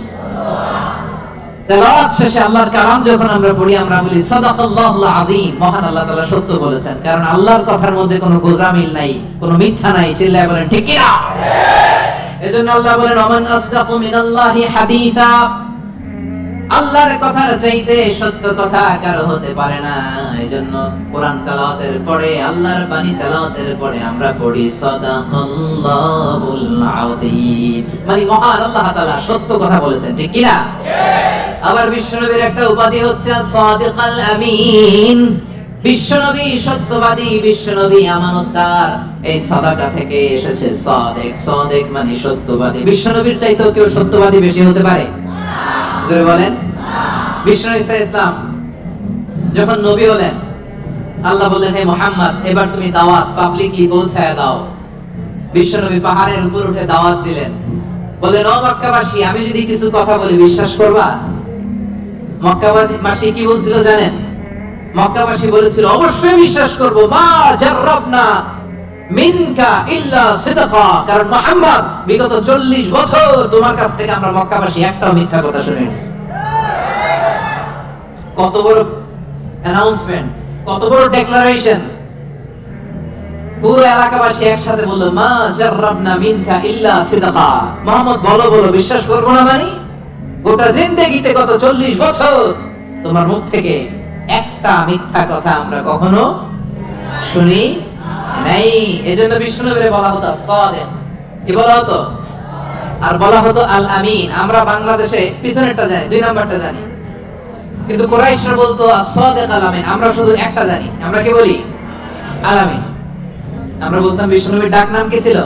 তেলাওয়াত শেষে আল্লাহর কালাম যখন আমরা পড়ি, আমরা বলি সাদাকাল্লাহুল আযীম, মহান আল্লাহ তাআলা সত্য বলেছেন। কারণ আল্লাহর কথার মধ্যে কোনো গোজামিল নাই, কোনো মিথ্যা নাই। চিল্লায় বলেন ঠিক কি না? এজন্য আল্লাহ বলেন ওমান আসদাকু মিনাল্লাহি হাদিসা, আল্লাহর কথার চাইতে সত্য কথা কারো হতে পারে না। এজন্য কোরআন তেলাওয়াতের পরে, আল্লাহর বাণী তেলাওয়াতের পরে আমরা পড়ি সাদাকাল্লাহুল আযীম, মানে মহান আল্লাহ তাআলা সত্য কথা বলেছেন, ঠিক কি না? আবার বিশ্বনবীর একটা উপাধি হচ্ছে সাদিকাল আমিন। বিশ্বনবী সত্যবাদী, বিশ্বনবী আমানতদার। এই সাদাকা থেকে এসেছে সাদিক। সাদিক মানে সত্যবাদী। বিশ্বনবীর চাইতেও কেউ সত্যবাদী বেশি হতে পারে? জোরে বলেন। বিশ্বনবী ইসলাম যখন নবী হলেন, আল্লাহ বললেন হে মুহাম্মদ এবার তুমি দাওয়াত পাবলিকলি পৌঁছায় দাও। বিশ্বনবী পাহাড়ের উপর উঠে দাওয়াত দিলেন। বললেন ও মক্কাবাসী, আমি যদি কিছু কথা বলি বিশ্বাস করবা? মক্কাবাসী কি বলছিল জানেন? মক্কাবাসী বলেছিল অবশ্যই বিশ্বাস করব, মা জাররাবনা মিনকা ইল্লা সিদকা, কারণ মুহাম্মদ বিগত 40 বছর তোমার কাছ থেকে আমরা মক্কাবাসী একটাও মিথ্যা কথা শুনিনি। কত বড় অ্যানাউন্সমেন্ট, কত বড় ডেক্লারেশন। পুরো এলাকাবাসী একসাথে বলল মা জাররাবনা মিনকা ইল্লা সিদকা, মুহাম্মদ বলো বলো বিশ্বাস করব না মানে? গোটা জিন্দেগিতে গত 40 বছর তোমার মুখ থেকে একটা মিথ্যা কথা আমরা কখনো শুনি নাই। এজন্য বিশ্বনবীরে বলা হতো সাদিক। কি বলা হতো? আর বলা হতো আল আমিন। আমরা বাংলাদেশে পিছনেরটা জানি, 2 নাম্বারটা জানি, কিন্তু কুরাইশরা বলতো as-সাদিক আল আমিন। আমরা শুধু একটা জানি, আমরা কি বলি? আল আমিন। আমরা বলতাম বিশ্বনবীর ডাক নাম কি ছিল?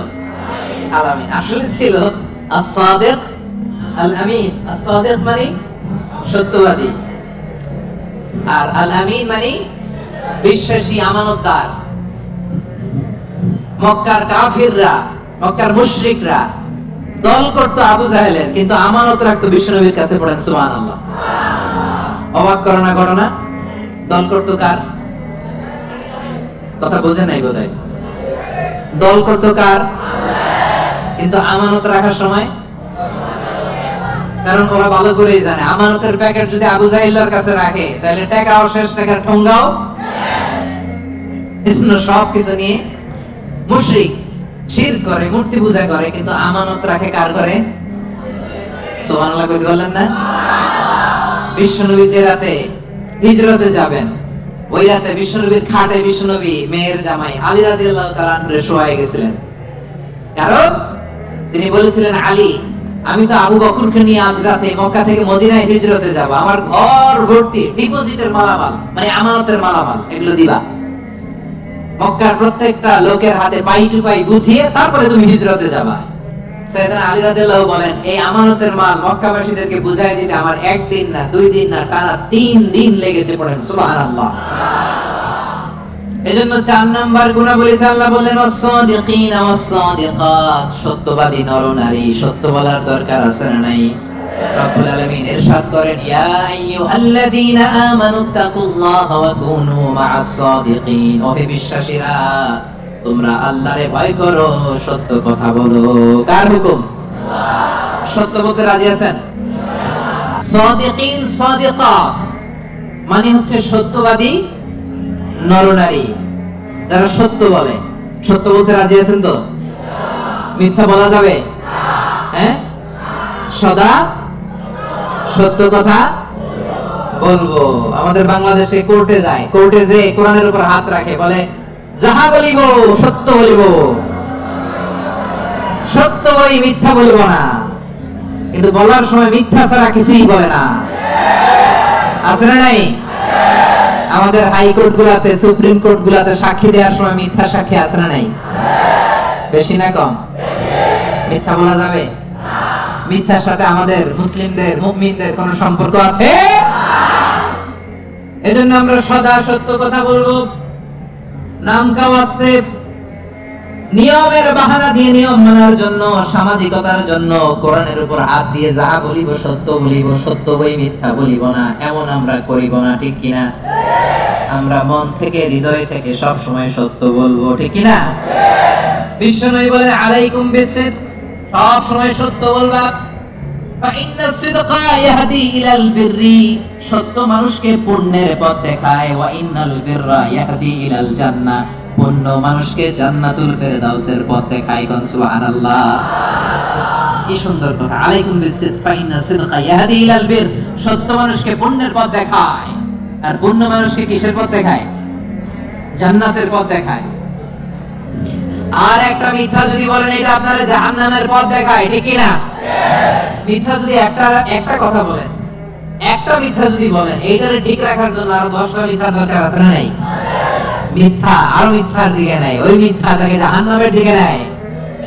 আল আমিন। আসলে ছিল as-সাদিক আল আমিন। as-সাদিক মানে সত্যবাদী, আর আল আমিন মানে বিশ্বাসী, আমানতদার। মক্কার কাফিররা, মক্কার মুশরিকরা দল করতো আবু জাহেলের, কিন্তু আমানত রাখতো বিশ্বনবীর কাছে। পড়েন সুবহানাল্লাহ। অবাক করো না ঘটনা? দল করতো কার? কথা বোঝে নাই বোধহয়। দল করতো কার? কিন্তু আমানত রাখার সময়, কারণ ওরা ভালো করেই জানে আমানতের প্যাকেট যদি আবু জাহিলের কাছে রাখে তাহলে টাকাও শেষ, টাকার ঠোঙ্গাও সব কিছু নিয়ে মুশরিক, শিরক করে, মূর্তি পূজা করে, কিন্তু আমানত রাখে কার করে? সুবহানাল্লাহ কইতে বললেন না? বিশ্বনবী যে রাতে হিজরতে যাবেন, ওই রাতে বিশ্বনবীর খাটে বিশ্বনবী মেয়ের জামাই আলী রাদিয়াল্লাহু তাআলা আনহু শোয়ায় গেছিলেন। কারণ তিনি বলেছিলেন, আলী, আমি তো আবু বকরকে নিয়ে আজ রাতে মক্কা থেকে মদিনায় হিজরতে যাব, আমার ঘর ভর্তি ডিপোজিটের মালামাল, মানে আমানতের মালামাল, এগুলো দিবা। মক্কার প্রত্যেকটা লোকের হাতে পাই টু পাই বুঝিয়ে তারপরে তুমি হিজরতে যাবা। সাইয়েদনা আলী রাদিয়াল্লাহু বলেন, এই আমানতের মাল মক্কাবাসীদেরকে বুঝাই দিতে আমার একদিন না, 2 দিন না, টানা 3 দিন লেগেছে। পড়েন সুবহানাল্লাহ। এজন্য 4 নাম্বার গুণাবলীতে আল্লাহ বললেন, ওয়াস-সাদিকিনা ওয়াস-সাদিকাত, সত্যবাদী নরনারী, সত্য বলার দরকার আছে না নাই? রব্বুল আলামিন ইরশাদ করেন, ইয়া আইয়ুহাল্লাযীনা আমানুত্তাকুল্লাহা ওয়া কুনু মা'আস-সাদিকিন, ও হে বিশ্বাসীরা, তোমরা আল্লাহরে ভয় করো, সত্য কথা বলো। কার হুকুম? আল্লাহ। সত্য বলতে রাজি আছেন? সাদিকিন সাদিকাত মানে হচ্ছে সত্যবাদী নরনারী, যারা সত্য বলে। সত্য বলতে রাজি আছেন তো? মিথ্যা বলা যাবে? হ্যাঁ, সদা সত্য কথা বলবো। আমাদের বাংলাদেশে কোর্টে যায়, কোর্টে যে কোরআনের উপর হাত রাখে, বলে যাহা বলিব সত্য বলিব, সত্য বলি মিথ্যা বলিব না। কিন্তু বলার সময় মিথ্যা ছাড়া কিছুই বলে না। আছে না নাই? আমাদের হাইকোর্ট গুলাতে, সুপ্রিম কোর্ট গুলাতে সাক্ষী দেওয়ার সময় মিথ্যা সাক্ষী আছে না নাই? বেশি না কম? মিথ্যা বলা যাবে? মিথ্যার সাথে আমাদের মুসলিমদের, মুমিনদের কোন সম্পর্ক আছে? এজন্য আমরা সদা সত্য কথা বলবো। নাম কাওয়াজতে, নিয়মের বাহানা দিয়ে নিয়ম মানার জন্য, সামাজিকতার জন্য কোরআনের উপর হাত দিয়ে যাহা বলিব সত্য বলিব, সত্য বই মিথ্যা বলিব না, এমন আমরা করিব না। ঠিক কিনা? আমরা মন থেকে, হৃদয় থেকে সব সময় সত্য বলবো। ঠিক কিনা? বিশ্বনবী বলেন, আলাইকুম বিসিদক, সব সময় সত্য বলবা। ফাইন্নাস সিদকা ইয়াহদি ইলাল বিররি, সত্য মানুষকে পুণ্যের পথ দেখায়। ওয়া ইন্নাল বিররা ইয়াহদি ইলাল জান্নাহ, পুণ্য মানুষকে জান্নাতুল ফেরদাউসের পথ দেখায়। কোন সুবহানাল্লাহ। কি সুন্দর কথা। আলাইকুম বিসিদক ফাইন্নাস সিদকা ইয়াহদি ইলাল বির, সত্য মানুষকে পুণ্যের পথ দেখায়, আর পুণ্য মানুষকে কিসের পথ দেখায়? জান্নাতের পথ দেখায়। আর একটা মিথ্যা যদি বলেন, এটা আপনারা জাহান্নামের পথ দেখায়। ঠিক কিনা? মিথ্যা যদি একটা কথা বলেন, একটা মিথ্যা যদি বলেন, এইটারে ঠিক রাখার জন্য আরো 10টা মিথ্যা দরকার আছে না নাই? মিথ্যা আরো মিথ্যার দিকে নেয়, ওই মিথ্যা তাকে জাহান্নামের দিকে নেয়।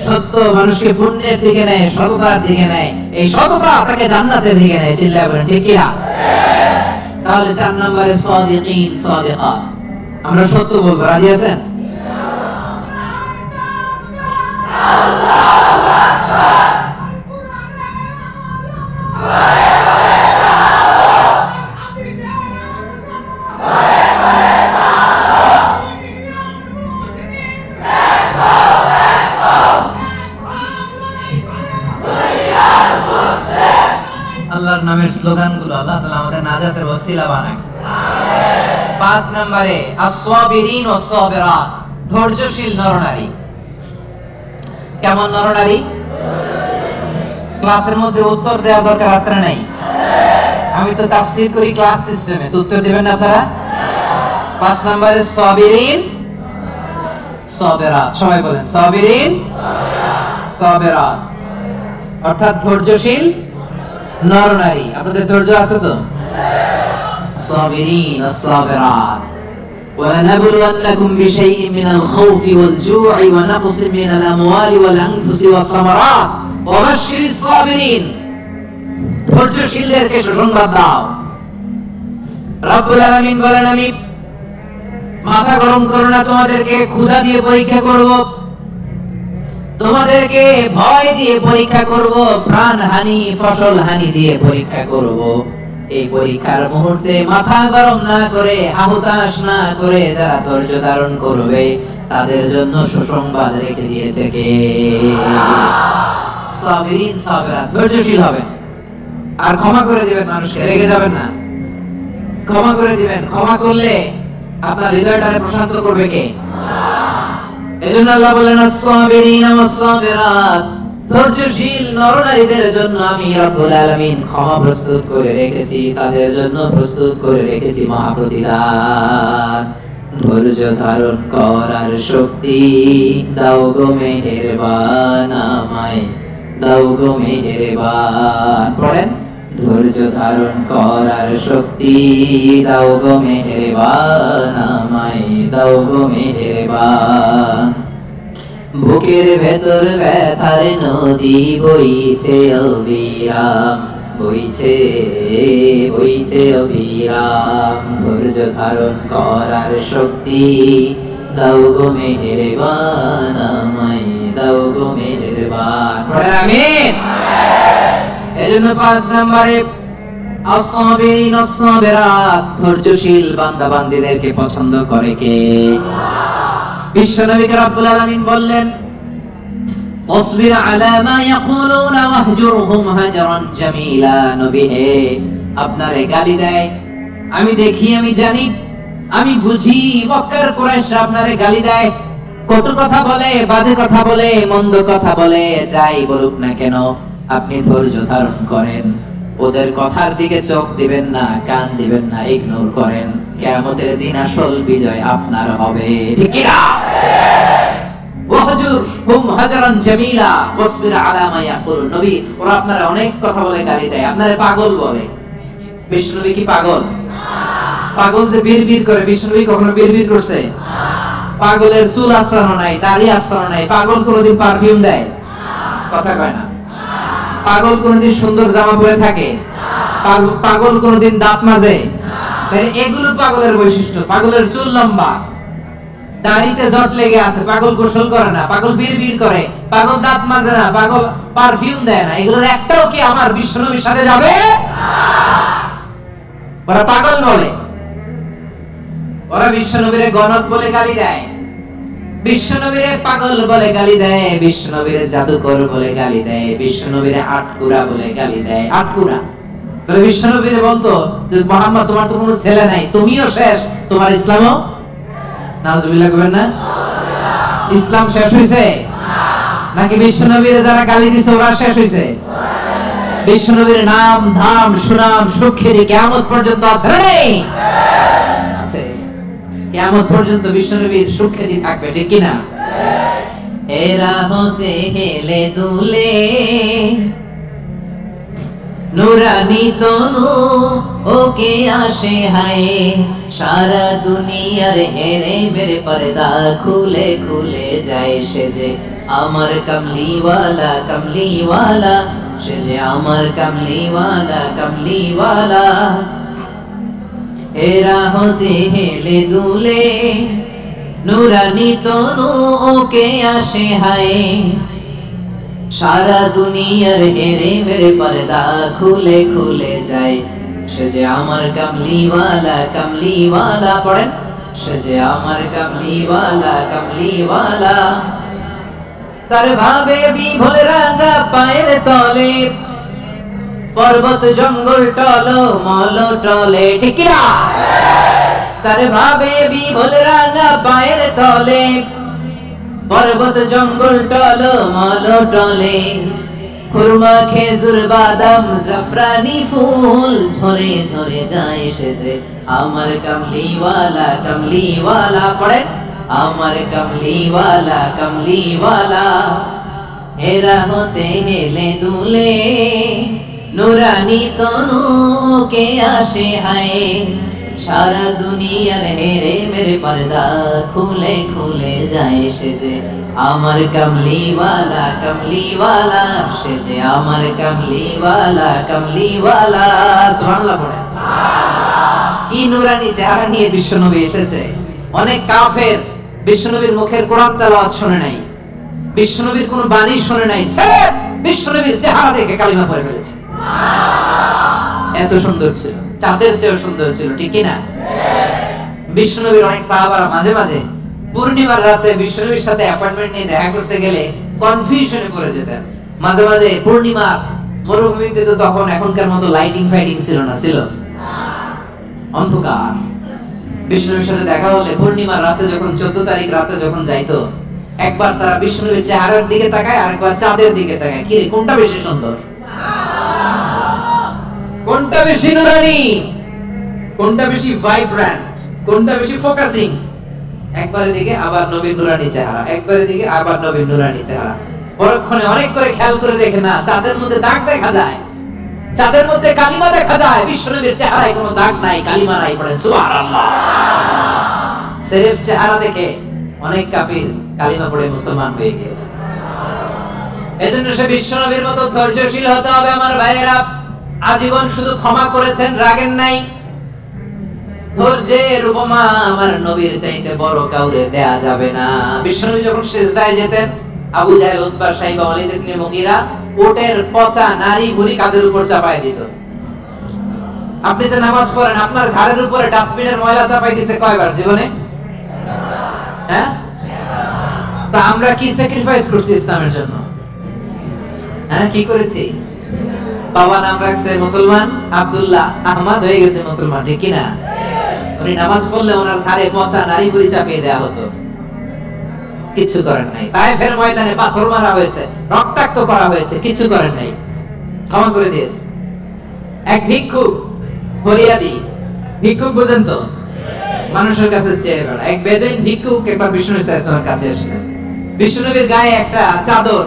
সত্য মানুষকে পুণ্যের দিকে নেয়, সততার দিকে নেয়, এই সততা তাকে জান্নাতের দিকে নেয়। চিল্লায় বলেন ঠিক কিনা? তাহলে 4 নম্বরে সাদিকিন সাদিকাত, আমরা সত্য বলবো। রাজি আছেন? আল্লাহর নামের স্লোগানগুলো আল্লাহ তাআলা আমাদের নাজাতের ওসিলা বানায়। 5 নম্বরে আস-সাবিরিন ওয়াস-সাবিরাত, ধৈর্যশীল নরনারী। কেমন নরনারী? ক্লাসের মধ্যে উত্তর দেওয়া দরকার আছে না নাই? আমি তো তাফসীর করি ক্লাস সিস্টেমে, তো উত্তর দিবেন না আপনারা? 5 নম্বরে সাবিরিন সাবিরাত, সবাই বলেন সাবিরিন সাবিরাত, অর্থাৎ ধৈর্যশীল নরনারী। আপনাদের ধৈর্য আছে তো? সাবিরিন আস-সাবিরাত। وَلَنَبْلُوَنَّكُمْ بِشَيْءٍ مِنَ الْخَوْفِ وَالْجُوعِ وَنَقْصٍ مِنَ الْأَمْوَالِ وَالْأَنفُسِ وَالثَّمَرَاتِ وَبَشِّرِ الصَّابِرِينَ, ধৈর্যশীলদেরকে সুসংবাদ দাও। রব্বুল আলামিন বলেন, আমি মাথা গরম করো না, তোমাদেরকে ক্ষুধা দিয়ে পরীক্ষা করব, তোমাদেরকে ভয় দিয়ে পরীক্ষা করব, প্রাণহানি ফসল হানি দিয়ে পরীক্ষা করব। এই পরীক্ষার মুহূর্তে মাথা গরম না করে, হাহুতাশ না করে যারা ধৈর্য ধারণ করবে তাদের জন্য সুসংবাদ রেখে দিয়েছে কে? সাবিরিন সাবিরাত, ধৈর্যশীল হবেন আর ক্ষমা করে দিবেন মানুষকে, রেগে যাবেন না, ক্ষমা করে দিবেন। ক্ষমা করলে আপনার হৃদয়টাকে প্রশান্ত করবে কে? এজন্য আল্লাহ বলেন আস-সাবিরিন ওয়াস-সাবিরাত, ধৈর্যশীল নরনারীদের জন্য আমি রব্বুল আলামিন ক্ষমা প্রস্তুত করে রেখেছি, তাদের জন্য প্রস্তুত করে রেখেছি মহাপ্রতিদান। ধৈর্য ধারণ করার শক্তি দাও গো মেহেরবান, আমায় দাও গো মেহেরবান। পড়েন, ধৈর্য ধারণ করার শক্তি দাও গো মেহেরবান, আমায় দাও গো মেহেরবান। বুকের ভেতর ব্যথার নদী বইছে অবিরাম, বইছে বইছে অবিরাম। ধৈর্য ধারণ করার শক্তি দাও গো মেহেরবান, আমায় দাও গো মেহেরবান। পড়েন আমিন। এজন্য 5 নম্বরে আস-সাবিরিন ওয়াস-সাবিরাত, ধৈর্যশীল বান্দা বান্দীদেরকে পছন্দ করে কে? বিশ্বনবীকে রব্বুল আলামিন বললেন ওয়াসবির আলা মা ইয়াকুলুনা ওয়াহজুরহুম হাজরান জামিলা। নবী হে, আপনারে গালি দেয়, আমি দেখি, আমি জানি, আমি বুঝি, মক্কার কুরাইশরা আপনারে গালি দেয়, কটু কথা বলে, বাজে কথা বলে, মন্দ কথা বলে, যাই বলুক না কেন আপনি ধৈর্য ধারণ করেন, ওদের কথার দিকে চোখ দিবেন না, কান দিবেন না, ইগনোর করেন। কিয়ামতের দিন আসল বিজয় আপনার হবে, ঠিক কি না? ওয়াহজুরহুম হাজরান জামিলা ওয়াসবির আলা মা ইয়াকুলুন। নবী, ওরা আপনারা অনেক কথা বলে গালি দেয়, আপনারে পাগল বলে। বিশ্বনবী কি পাগল? পাগল যে বিড়বিড় করে, বিশ্বনবী কখনো বিড়বিড় করছে? পাগলের চুল আঁচড়ানো নাই, দাড়ি আঁচড়ানো নাই। পাগল কোনদিন পারফিউম দেয়? কথা কয় না। পাগল কোনদিন সুন্দর জামা পরে থাকে? পাগল কোনদিন দাঁত মাজে? এগুলো পাগলের বৈশিষ্ট্য। পাগলের চুল লম্বা, দাড়িতে জট লেগে আছে, পাগল গোসল করে না, পাগল বিড়বিড় করে, পাগল দাঁত মাজে না, পাগল পারফিউম দেয় না। এগুলোর একটাও কি আমার বিশ্বনবীর সাথে যাবে? ওরা পাগল বলে, ওরা বিশ্বনবীরে গণক বলে গালি দেয়, বিশ্বনবীরে পাগল বলে গালি দেয়, বিশ্বনবীরে জাদুকর বলে গালি দেয়, বিশ্বনবীরে আটকুরা বলে গালি দেয়। আটকুরা বলে বিশ্বনবীরে বলতো যে মুহাম্মদ, তোমার তো কোনো ছেলে নাই, তুমিও শেষ, তোমার ইসলামও। নাউজুবিল্লাহ কইবেন না? ইসলাম শেষ হইছে নাকি বিশ্বনবীরে যারা গালি দিছে ওরা শেষ হইছে? বিশ্বনবীর নাম ধাম সুনাম সুখ্যাতি কিয়ামত পর্যন্ত আছে না নেই? আছে। কিয়ামত পর্যন্ত বিশ্বনবীর সুখ্যাতি থাকবে, ঠিক কি না? এরা হতে হেলে দুলে নুরানি তনু ওকে আসে হায়, সারা দুনিয়ার হেরে মেরে পর্দা খুলে খুলে যায়। সে যে আমার কামলিওয়ালা কামলিওয়ালা, সে যে আমার কামলিওয়ালা কামলিওয়ালা। এরা হতে হেলে দুলে নুরানি তনু ওকে আসে হায়, সারা দুনিয়ার হেরে মেরে পর্দা খুলে খুলে যায়। সে যে আমার কামলিওয়ালা কামলিওয়ালা। পড়েন, সে যে আমার কামলিওয়ালা কামলিওয়ালা। তার ভাবে বিভোর রাঙা পায়ের তলে, পর্বত জঙ্গল টলো মল টলে, ঠিক না? তার ভাবে বিভোর রাঙা পায়ের তলে, পর্বত জঙ্গল টলো মল টলে। খুরমা খেজুর বাদাম জাফরানি ফুল ঝরে ঝরে যায়। সে যে আমার কামলিওয়ালা কামলিওয়ালা। পড়েন, আমার কামলিওয়ালা কামলিওয়ালা। এরা হতে হেলে দুলে নুরানি তনু কে আসে হায়, সারা দুনিয়ার হেরে মেরে পর্দা খুলে খুলে যায়। সে যে আমার কামলিওয়ালা কামলিওয়ালা, সে যে আমার কামলিওয়ালা কামলিওয়ালা। সুবহানাল্লাহ। পড়ে কি নুরানি চেহারা নিয়ে বিশ্বনবী এসেছে। অনেক কাফের বিশ্বনবীর মুখের কোরআন তেলাওয়াত শুনে নাই, বিশ্বনবীর কোনো বাণী শুনে নাই, স্যার বিশ্বনবীর চেহারা দেখে কালিমা পড়ে ফেলেছে। এত সুন্দর ছিল, চাঁদের চেয়েও সুন্দর ছিল, ঠিক কি না? বিশ্বনবীর অনেক সাহাবারা মাঝে মাঝে পূর্ণিমার রাতে বিশ্বনবীর সাথে অ্যাপয়েন্টমেন্ট নিয়ে দেখা করতে গেলে কনফিউশনে পড়ে যেতেন। মাঝে মাঝে পূর্ণিমার মরুভূমিতে তো তখন এখনকার মতো লাইটিং ফাইটিং ছিল না, ছিল অন্ধকার। বিষ্ণুর সাথে দেখা হলে পূর্ণিমার রাতে যখন 14 তারিখ রাতে যখন যাইতো, একবার তারা বিষ্ণুর চেহারার দিকে তাকায়, আরেকবার চাঁদের দিকে তাকায়, কি রে কোনটা বেশি সুন্দর, কোনটা বেশি নুরানি, কোনটা বেশি ভাইব্রেন্ট, কোনটা বেশি ফোকাসিং? একবারের দিকে আবার নবীর নুরানি চেহারা, একবারের দিকে আবার নবীর নুরানি চেহারা। পরক্ষণে অনেক করে খেয়াল করে দেখে না, চাঁদের মধ্যে দাগ দেখা যায়, চাঁদের মধ্যে কালিমা দেখা যায়, বিশ্বনবীর চেহারায় কোনো দাগ নাই, কালিমা নাই। পড়েন সুবহানাল্লাহ। সিরিফ চেহারা দেখে অনেক কাফির কালিমা পড়ে মুসলমান হয়ে গিয়েছে। এজন্য সে বিশ্বনবীর মতো ধৈর্যশীল হতে হবে আমার ভাইয়েরা। আজীবন শুধু ক্ষমা করেছেন, রাগেন নাই। ধৈর্যের উপমা আমার নবীর চাইতে বড় কাউরে দেয়া যাবে না। বিশ্বনবী যখন সিজদায় যেতেন, আবু জাহেল, উতবা, সাইবা, ওয়ালিদ ইবনে মুগীরা ওটের পচা নারী ভুঁড়ি কাঁধের উপর চাপায় দিত। আপনি যে নামাজ পড়েন, আপনার ঘাড়ের উপরে ডাস্টবিনের ময়লা চাপাই দিছে কয়বার জীবনে? হ্যাঁ, তা আমরা কি স্যাক্রিফাইস করছি ইসলামের জন্য? হ্যাঁ, কি করেছি? বাবা নাম রাখছে মুসলমান, আব্দুল্লাহ, আহমদ হয়ে গেছে মুসলমান, ঠিক কি না? উনি নামাজ পড়লে ওনার ঘাড়ে পচা নারী ভুঁড়ি চাপিয়ে দেওয়া হতো, কিছু করেন নাই। তায়েফের ময়দানে পাথর মারা হয়েছে, রক্তাক্ত করা হয়েছে, কিছু করেন নাই, ক্ষমা করে দিয়েছে। এক ভিক্ষুক, ফরিয়াদি ভিক্ষুক, বুঝেন তো, মানুষের কাছে চেয়ে বেড়া, এক বেদুইন ভিক্ষুক একবার বিষ্ণু সাল্লাল্লাহু কাছে আসলেন। বিষ্ণুনবীর গায়ে একটা চাদর,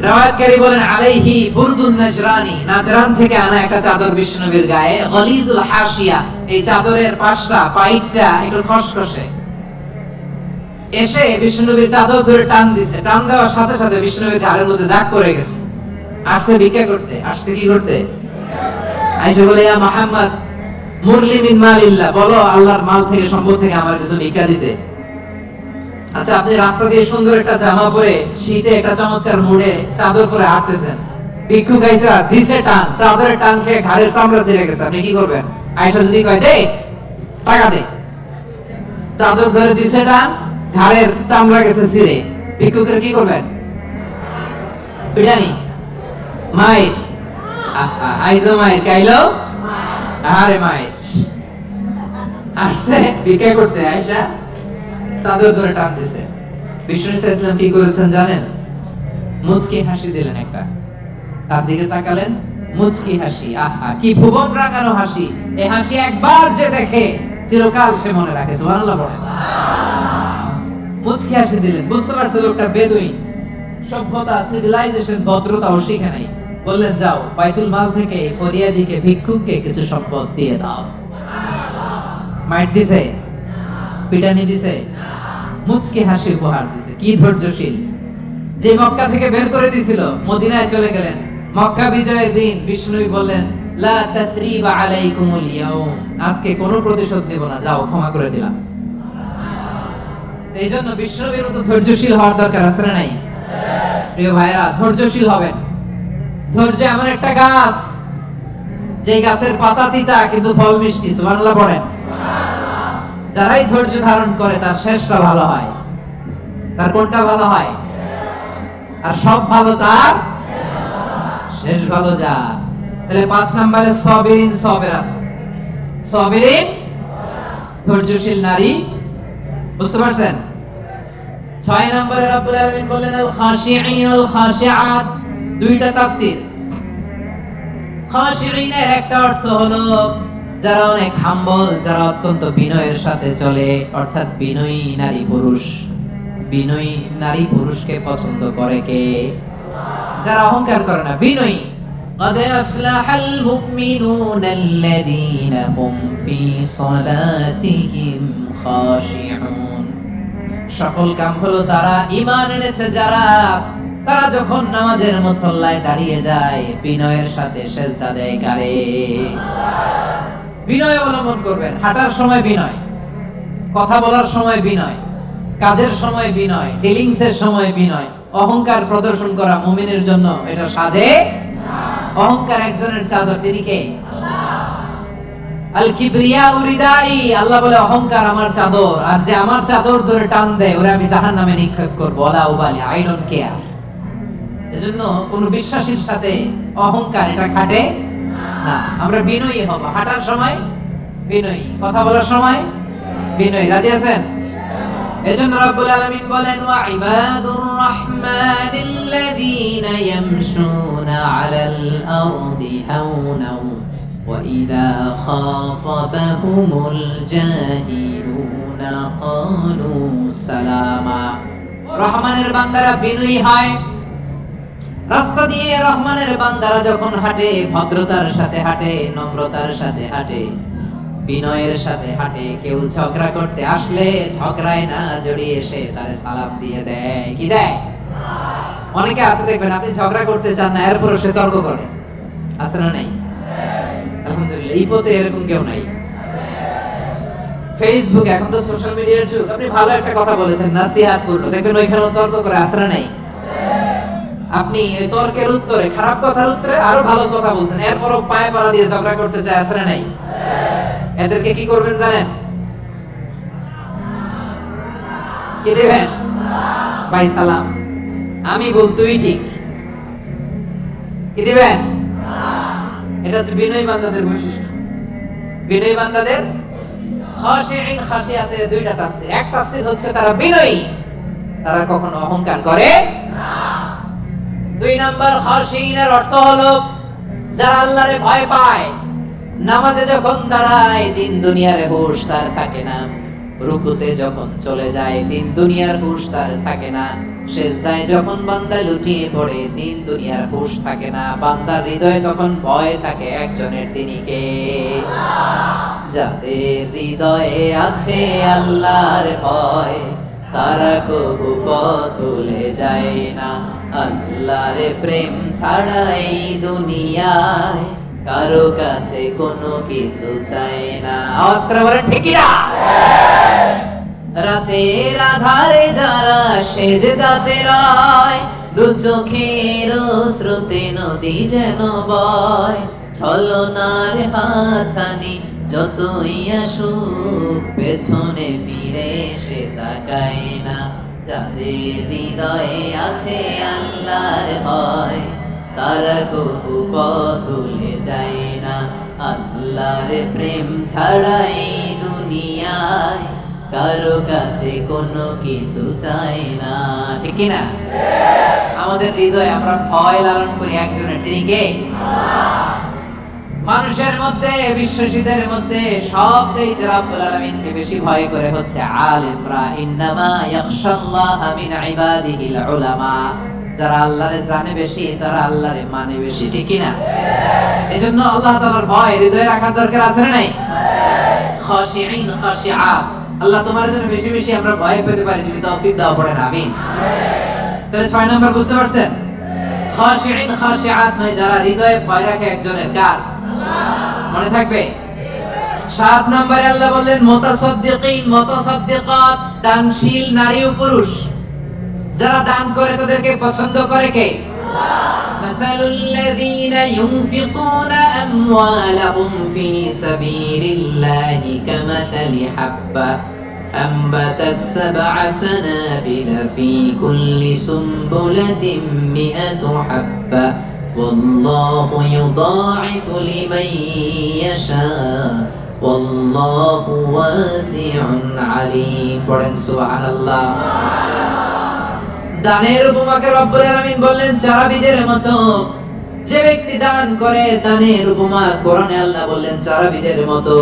রাওয়ায়াতকারী বলেন আলাইহি বুরদুন নাজরানি, নাজরান থেকে আনা একটা চাদর বিষ্ণুনবীর গায়ে, গলিজুল হাশিয়া, এই চাদরের পাশটা পাইটটা একটু খসখসে। এসে বিষ্ণুনবীর চাদর ধরে টান দিছে, টান দেওয়ার সাথে সাথে বিষ্ণুনবীর ঘাড়ের মধ্যে দাগ পড়ে গেছে। আসছে ভিক্ষা করতে, আসছে কি করতে? আয়েশা বলে, ইয়া মুহাম্মদ মুরলি মিন মালিল্লাহ, বলো আল্লাহর মাল থেকে, সম্পদ থেকে আমার কিছু ভিক্ষা দিতে। আচ্ছা, আপনি রাস্তা দিয়ে সুন্দর একটা জামা পরে, শীতে একটা চমৎকার মুড়ে চাদর পরে হাঁটতেছেন, ভিক্ষুক আইসা দিছে টান, চাদরের টান খেয়ে ঘাড়ের চামড়া ছিঁড়ে গেছে, আপনি কি করবেন? আয়েশা যদি কয় দে টাকা দে, চাদর ধরে দিছে টান, ঘাড়ের চামড়া গেছে ছিঁড়ে, ভিক্ষুকের কি করবেন? পিটানি, মাইর, আইজো মাইর, কাইলো আরে মাইর। আসছে ভিক্ষা করতে, আয়েশা চাদর ধরে টান দিছে। বিষ্ণু ইসলাম কি করেছেন জানেন? মুচকি হাসি দিলেন একটা, তার দিকে তাকালেন, মুচকি হাসি, আহা কি ভুবন রাঙানো হাসি। এই হাসি একবার যে দেখে চিরকাল সে মনে রাখে। সুবহানাল্লাহ বলেন। মুচকি হাসি দিলেন, বুঝতে পারছে লোকটা বেদুইন, সভ্যতা, সিভিলাইজেশন, ভদ্রতাও শিখে নাই। বললেন যাও বাইতুল মাল থেকে ফরিয়াদিকে, ভিক্ষুককে কিছু সম্পদ দিয়ে দাও। মাইট দিছে, পিটানি দিছে, মুচকি হাসি উপহার দিছে। কি ধৈর্যশীল! যে মক্কা থেকে বের করে দিছিল, মদিনায় চলে গেলেন। মক্কা বিজয়ের দিন বিষ্ণুই বললেন, লা তাসরিবা আলাইকুমুল ইয়াউম, আজকে কোনো প্রতিশোধ নেব না, যাও ক্ষমা করে দিলাম। এইজন্য বিষ্ণুর মতো ধৈর্যশীল হওয়ার দরকার আছে না নাই? প্রিয় ভাইরা, ধৈর্যশীল হবেন। ধৈর্য এমন একটা গাছ, যে গাছের পাতা তিতা কিন্তু ফল মিষ্টি। সুবহানাল্লাহ পড়েন। যারাই ধৈর্য ধারণ করে তার শেষটা ভালো হয়। তার কোনটা ভালো হয়? আর সব ভালো তার শেষ ভালো। যা তাহলে 5 নম্বরে সাবিরিন সাবিরাত, সাবিরিন ধৈর্যশীল নারী, বুঝতে পারছেন? 6 নম্বরে রব্বুল আলামিন বলেন আল খাশিঈন আল খাশিআত। দুইটা তাফসীর। খাশিঈনের একটা অর্থ হলো যারা অনেক হাম্বল, যারা অত্যন্ত বিনয়ের সাথে চলে, অর্থাৎ বিনয়ী নারী পুরুষ। বিনয়ী নারী পুরুষকে পছন্দ করে কে? যারা অহংকার করে না, বিনয়ী। قد أفلح المؤمنون الذين هم في صلاتهم خاشعون। সফল কাম হলো তারা, ঈমান এনেছে যারা, তারা যখন নামাজের মুসল্লায় দাঁড়িয়ে যায় বিনয়ের সাথে সেজদা দেয় কারে? বিনয় অবলম্বন করবেন। হাঁটার সময় বিনয়, কথা বলার সময় বিনয়, কাজের সময় বিনয়, ডিলিংসের সময় বিনয়। অহংকার প্রদর্শন করা মুমিনের জন্য এটা সাজে না। অহংকার একজনের চাদর, তিনি কে? আল কিবরিয়া উরিদাই, আল্লাহ বলে অহংকার আমার চাদর, আর যে আমার চাদর ধরে টান দেয় ওরে আমি জাহান্নামে নিক্ষেপ করব। ওয়ালা উবালি, আই ডোন্ট কেয়ার। এজন্য কোন বিশ্বাসীর সাথে অহংকার এটা খাটে না। আমরা বিনয়ী হব, হাঁটার সময় বিনয়ী, কথা বলার সময় বিনয়ী। রাজি আছেন? এজন্য রব্বুল আলামিন বলেন ওয়া ইবাদুর রাহমানিল্লাযীনা ইয়ামশুনা আলাল আরদি হাওনা ওয়া ইযা খাতাবাহুমুল জাহিলুনা ক্বালু সালামা। রহমানের বান্দারা বিনয়ী হয়। রাস্তা দিয়ে রহমানের বান্দারা যখন হাঁটে ভদ্রতার সাথে হাঁটে, নম্রতার সাথে হাঁটে, বিনয়ের সাথে হাঁটে। কেউ ঝগড়া করতে আসলে ঝগড়ায় না জড়িয়ে এসে তারে সালাম দিয়ে দেয়। কি দেয়? অনেকে আছে দেখবেন আপনি ঝগড়া করতে চান না, এরপরও সে তর্ক করে। আছে না নাই? আলহামদুলিল্লাহ, এই পথে এরকম কেউ নাই। ফেসবুক, এখন তো সোশ্যাল মিডিয়ার যুগ, আপনি ভালো একটা কথা বলেছেন নাসিহাত পূর্ণ, দেখবেন ওইখানেও তর্ক করে। আছে না নাই? আপনি এই তর্কের উত্তরে, খারাপ কথার উত্তরে আরো ভালো কথা বলছেন, এরপরও পায়ে পাড়া দিয়ে ঝগড়া করতে চায়। আছে না নাই? এদেরকে কি করবেন জানেন? কি দিবেন? ভাই সালাম, আমি বল তুই ঠিক। কি দিবেন? এটা হচ্ছে বিনয়ী বান্দাদের বৈশিষ্ট্য। বিনয়ী বান্দাদের খাশিঈন খাশিয়াতের দুইটা তাফসীর। এক তাফসীর হচ্ছে তারা বিনয়ী, তারা কখনো অহংকার করে না। দুই নাম্বার খাশিঈনের অর্থ হলো যারা আল্লাহরে ভয় পায়। নামাজে যখন দাঁড়ায় দিন দুনিয়ার হুঁশ তার থাকে না, রুকুতে যখন চলে যায় দিন দুনিয়ার হুঁশ তার থাকে না, সিজদায় যখন বান্দা লুটিয়ে পড়ে দিন দুনিয়ার হুঁশ থাকে না। বান্দার হৃদয়ে তখন ভয় থাকে একজনের, তিনি কে? যাদের হৃদয়ে আছে আল্লাহর ভয় তারা কবু পথ ভুলে যায় না। আল্লাহর প্রেম ছাড়া এই দুনিয়ায় কারো কাছে কোনো কিছু চাই না। আওয়াজ করে বলেন ঠিক কি না? রাতের আধারে যারা সেজদাতে রয়, দু চোখের স্রোতে নদী যেন বয়, ছলনার হাতছানি যতই আসুক পেছনে ফিরে সে তাকায় না। যাদের হৃদয়ে আছে আল্লাহর ভয় তারা কবু পথ ভুলে যায় না। আল্লাহর প্রেম ছাড়া এই দুনিয়ায় কারো কাছে কোনো কিছু চাই না। ঠিক না? আমাদের হৃদয়ে আমরা ভয় লালন করি একজনের, তিনি কে? মানুষের মধ্যে, বিশ্বাসীদের মধ্যে সবচেয়ে রব্বুল আলামিনকে বেশি ভয় করে হচ্ছে আলেমরা। ইন্নামা ইয়াখশাল্লাহা মিন ইবাদিহিল উলামা। যারা আল্লাহরে জানে বেশি তারা আল্লাহরে মানে বেশি। ঠিক কি না? এজন্য আল্লাহ তাআলার ভয় হৃদয়ে রাখার দরকার আছে না নাই? খাশিঈন খাশিআত, আল্লাহ তোমার জন্য বেশি বেশি আমরা ভয় পেতে পারি, তুমি তৌফিক দাও, পড়েন আমিন। তাহলে 6 নাম্বার বুঝতে পারছেন? খাশিঈন খাশিআত মানে যারা হৃদয়ে ভয় রাখে একজনের, কার? আল্লাহ। মনে থাকবে? 7 নম্বরে আল্লাহ বললেন মুতাসাদ্দিকিন মুতাসাদ্দিকাত, দানশীল নারী ও পুরুষ যারা দান করে তাদেরকে পছন্দ করে কে? আল্লাহ। মাসালুল লাযীনা ইউনফিকুনা আমওয়ালাহুম ফি সাবিলিল্লাহি কামাসালি হাব্বা أنبتت 7 سنابل في كل سنبلة 100 حبة والله يضاعف لمن يشاء والله واسع عليم। পড়েন সুবহানাল্লাহ। দানের উপমাকে রব্বুল আলামিন বললেন চারা বীজের মতো। যে ব্যক্তি দান করে দানের উপমা কোরআনে আল্লাহ বললেন চারা বীজের মতো।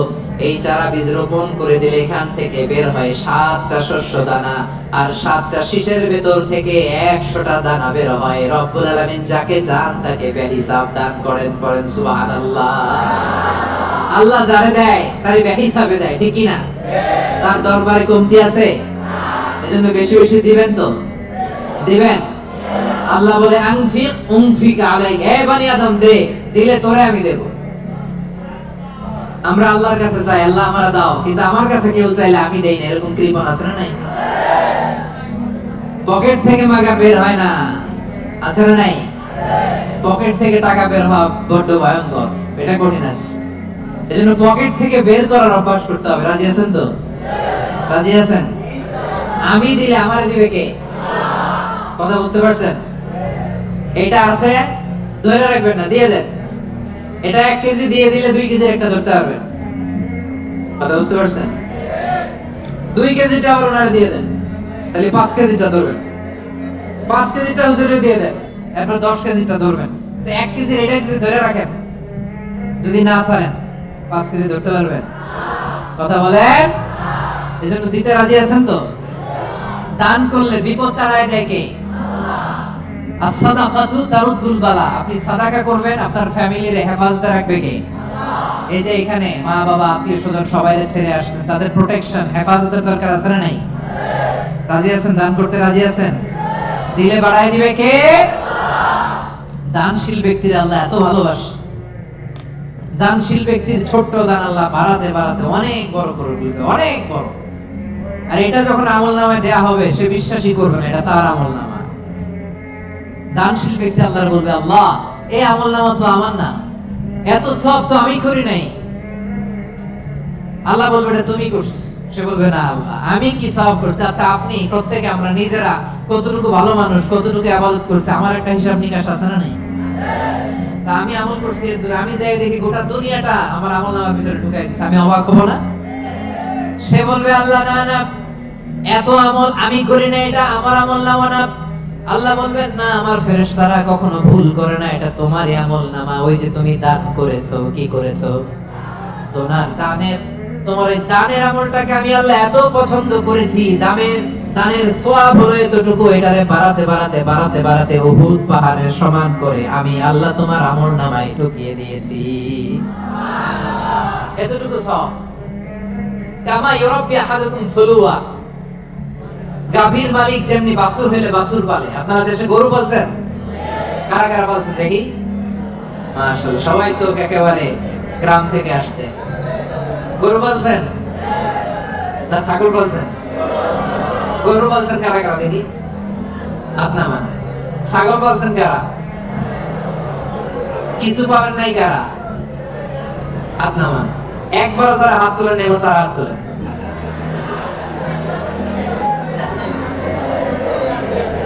এই চারা বীজ রোপণ করে দিলে এখান থেকে বের হয় 7টা শস্য দানা, আর 7টা শীষের ভেতর থেকে 100টা দানা বের হয়। রব্বুল আলামিন যাকে চান তাকে বেহিসাব দান করেন। পড়েন সুবহানাল্লাহ। আল্লাহ যারে দেয় তারে বেহিসাবে দেয়। ঠিক কি না? তার দরবারে কমতি আছে? এজন্য বেশি বেশি দিবেন তো দিবেন। আল্লাহ বলে আনফিক উনফিক আলাইক, এ বনি আদম দে, দিলে তোরে আমি দেব। আমরা আল্লাহর কাছে চাই আল্লাহ আমারে দাও, কিন্তু আমার কাছে কেউ চাইলে আমি দেই না, এরকম কৃপণ আছে না নাই? পকেট থেকে মাগা বের হয় না, আছে না নাই? পকেট থেকে টাকা বের হওয়া বড্ড ভয়ঙ্কর, এটা কঠিন আছে। এজন্য পকেট থেকে বের করার অভ্যাস করতে হবে। রাজি আছেন তো? রাজি আছেন? আমি দিলে আমারে দিবে কে? কথা বুঝতে পারছেন? এটা আছে, ধরে রাখবেন না, দিয়ে দেন। এটা 1 কেজি দিয়ে দিলে 2 কেজির একটা ধরতে পারবেন। কথা বুঝতে পারছেন? 2 কেজিটা আবার ওনারে দিয়ে দেন, তাহলে 5 কেজিটা ধরবেন। 5 কেজিটা হুজুরে দিয়ে দেন, এরপর 10 কেজিটা ধরবেন। তো 1 কেজির এটা যদি ধরে রাখেন, যদি না ছাড়েন 5 কেজি ধরতে পারবেন? কথা বলেন। এজন্য দিতে রাজি আছেন তো? দান করলে বিপদ তাড়ায় দেয় কে? as-সাদাকাতু তারুদ্দুল বালা। আপনি সাদাকা করবেন, আপনার ফ্যামিলির হেফাজতে রাখবে কে? এই যে এখানে মা বাবা আত্মীয় স্বজন সবাইরে ছেড়ে আসছেন, তাদের প্রোটেকশন হেফাজতের দরকার আছে না নাই? রাজি আছেন? দান করতে রাজি আছেন? দিলে বাড়ায় দিবে কে? দানশীল ব্যক্তির আল্লাহ এত ভালোবাসে। দানশীল ব্যক্তির ছোট্ট দান আল্লাহ বাড়াতে বাড়াতে অনেক বড় করে ফেলবে, অনেক বড়। আর এটা যখন আমলনামায় দেয়া হবে, সে বিশ্বাসই করবে না এটা তার আমলনামা। দানশীল ব্যক্তি আল্লাহ বলবে, আল্লাহ এই আমলনামা তো আমার না, এত সব তো আমি করি নাই। আল্লাহ বলবে এটা তুমি করছো। সে বলবে না আল্লাহ আমি কি সওয়াব করছি? আচ্ছা আপনি প্রত্যেকে আমরা নিজেরা কতটুকু ভালো মানুষ, কতটুকু ইবাদত করছি, আমার একটা হিসাব নিকাশ আছে না নাই? তা আমি আমল করছি এর দূরে, আমি যাই দেখি গোটা দুনিয়াটা আমার আমলনামার ভিতরে ঢুকাই দিছে, আমি অবাক হব না? সে বলবে আল্লাহ না না, এত আমল আমি করি না, এটা আমার আমলনামা না। আল্লাহ বলবেন না, আমার ফেরেশতারা কখনো ভুল করে না, এটা তোমারই আমলনামা। ওই যে তুমি দান করেছো, কি করেছো? তোমার ওই দানের আমলটাকে আমি আল্লাহ এত পছন্দ করেছি, দানের সওয়াব হলো এতটুকু, এটারে বাড়াতে বাড়াতে বাড়াতে বাড়াতে উহুদ পাহাড়ের সমান করে আমি আল্লাহ তোমার আমলনামায় ঢুকিয়ে দিয়েছি। এতটুকু সওয়াব। কামা ইউরাব্বি আহাদুকুম ফুলুয়া। গাভীর মালিক যেমনি বাছুর হইলে বাছুর পালে। আপনারা দেশে গরু পালছেন? কারা কারা পালছেন দেখি? মাশাআল্লাহ, সবাই তো একেবারে গ্রাম থেকে আসছে। গরু পালছেন না ছাগল পালছেন? গরু পালছেন কারা কারা দেখি? আপনার মানুষ। ছাগল পালছেন কারা? কিছু পালেন নাই কারা? আপনার মানুষ। একবার যারা হাত তোলেন এবার তারা হাত তোলেন।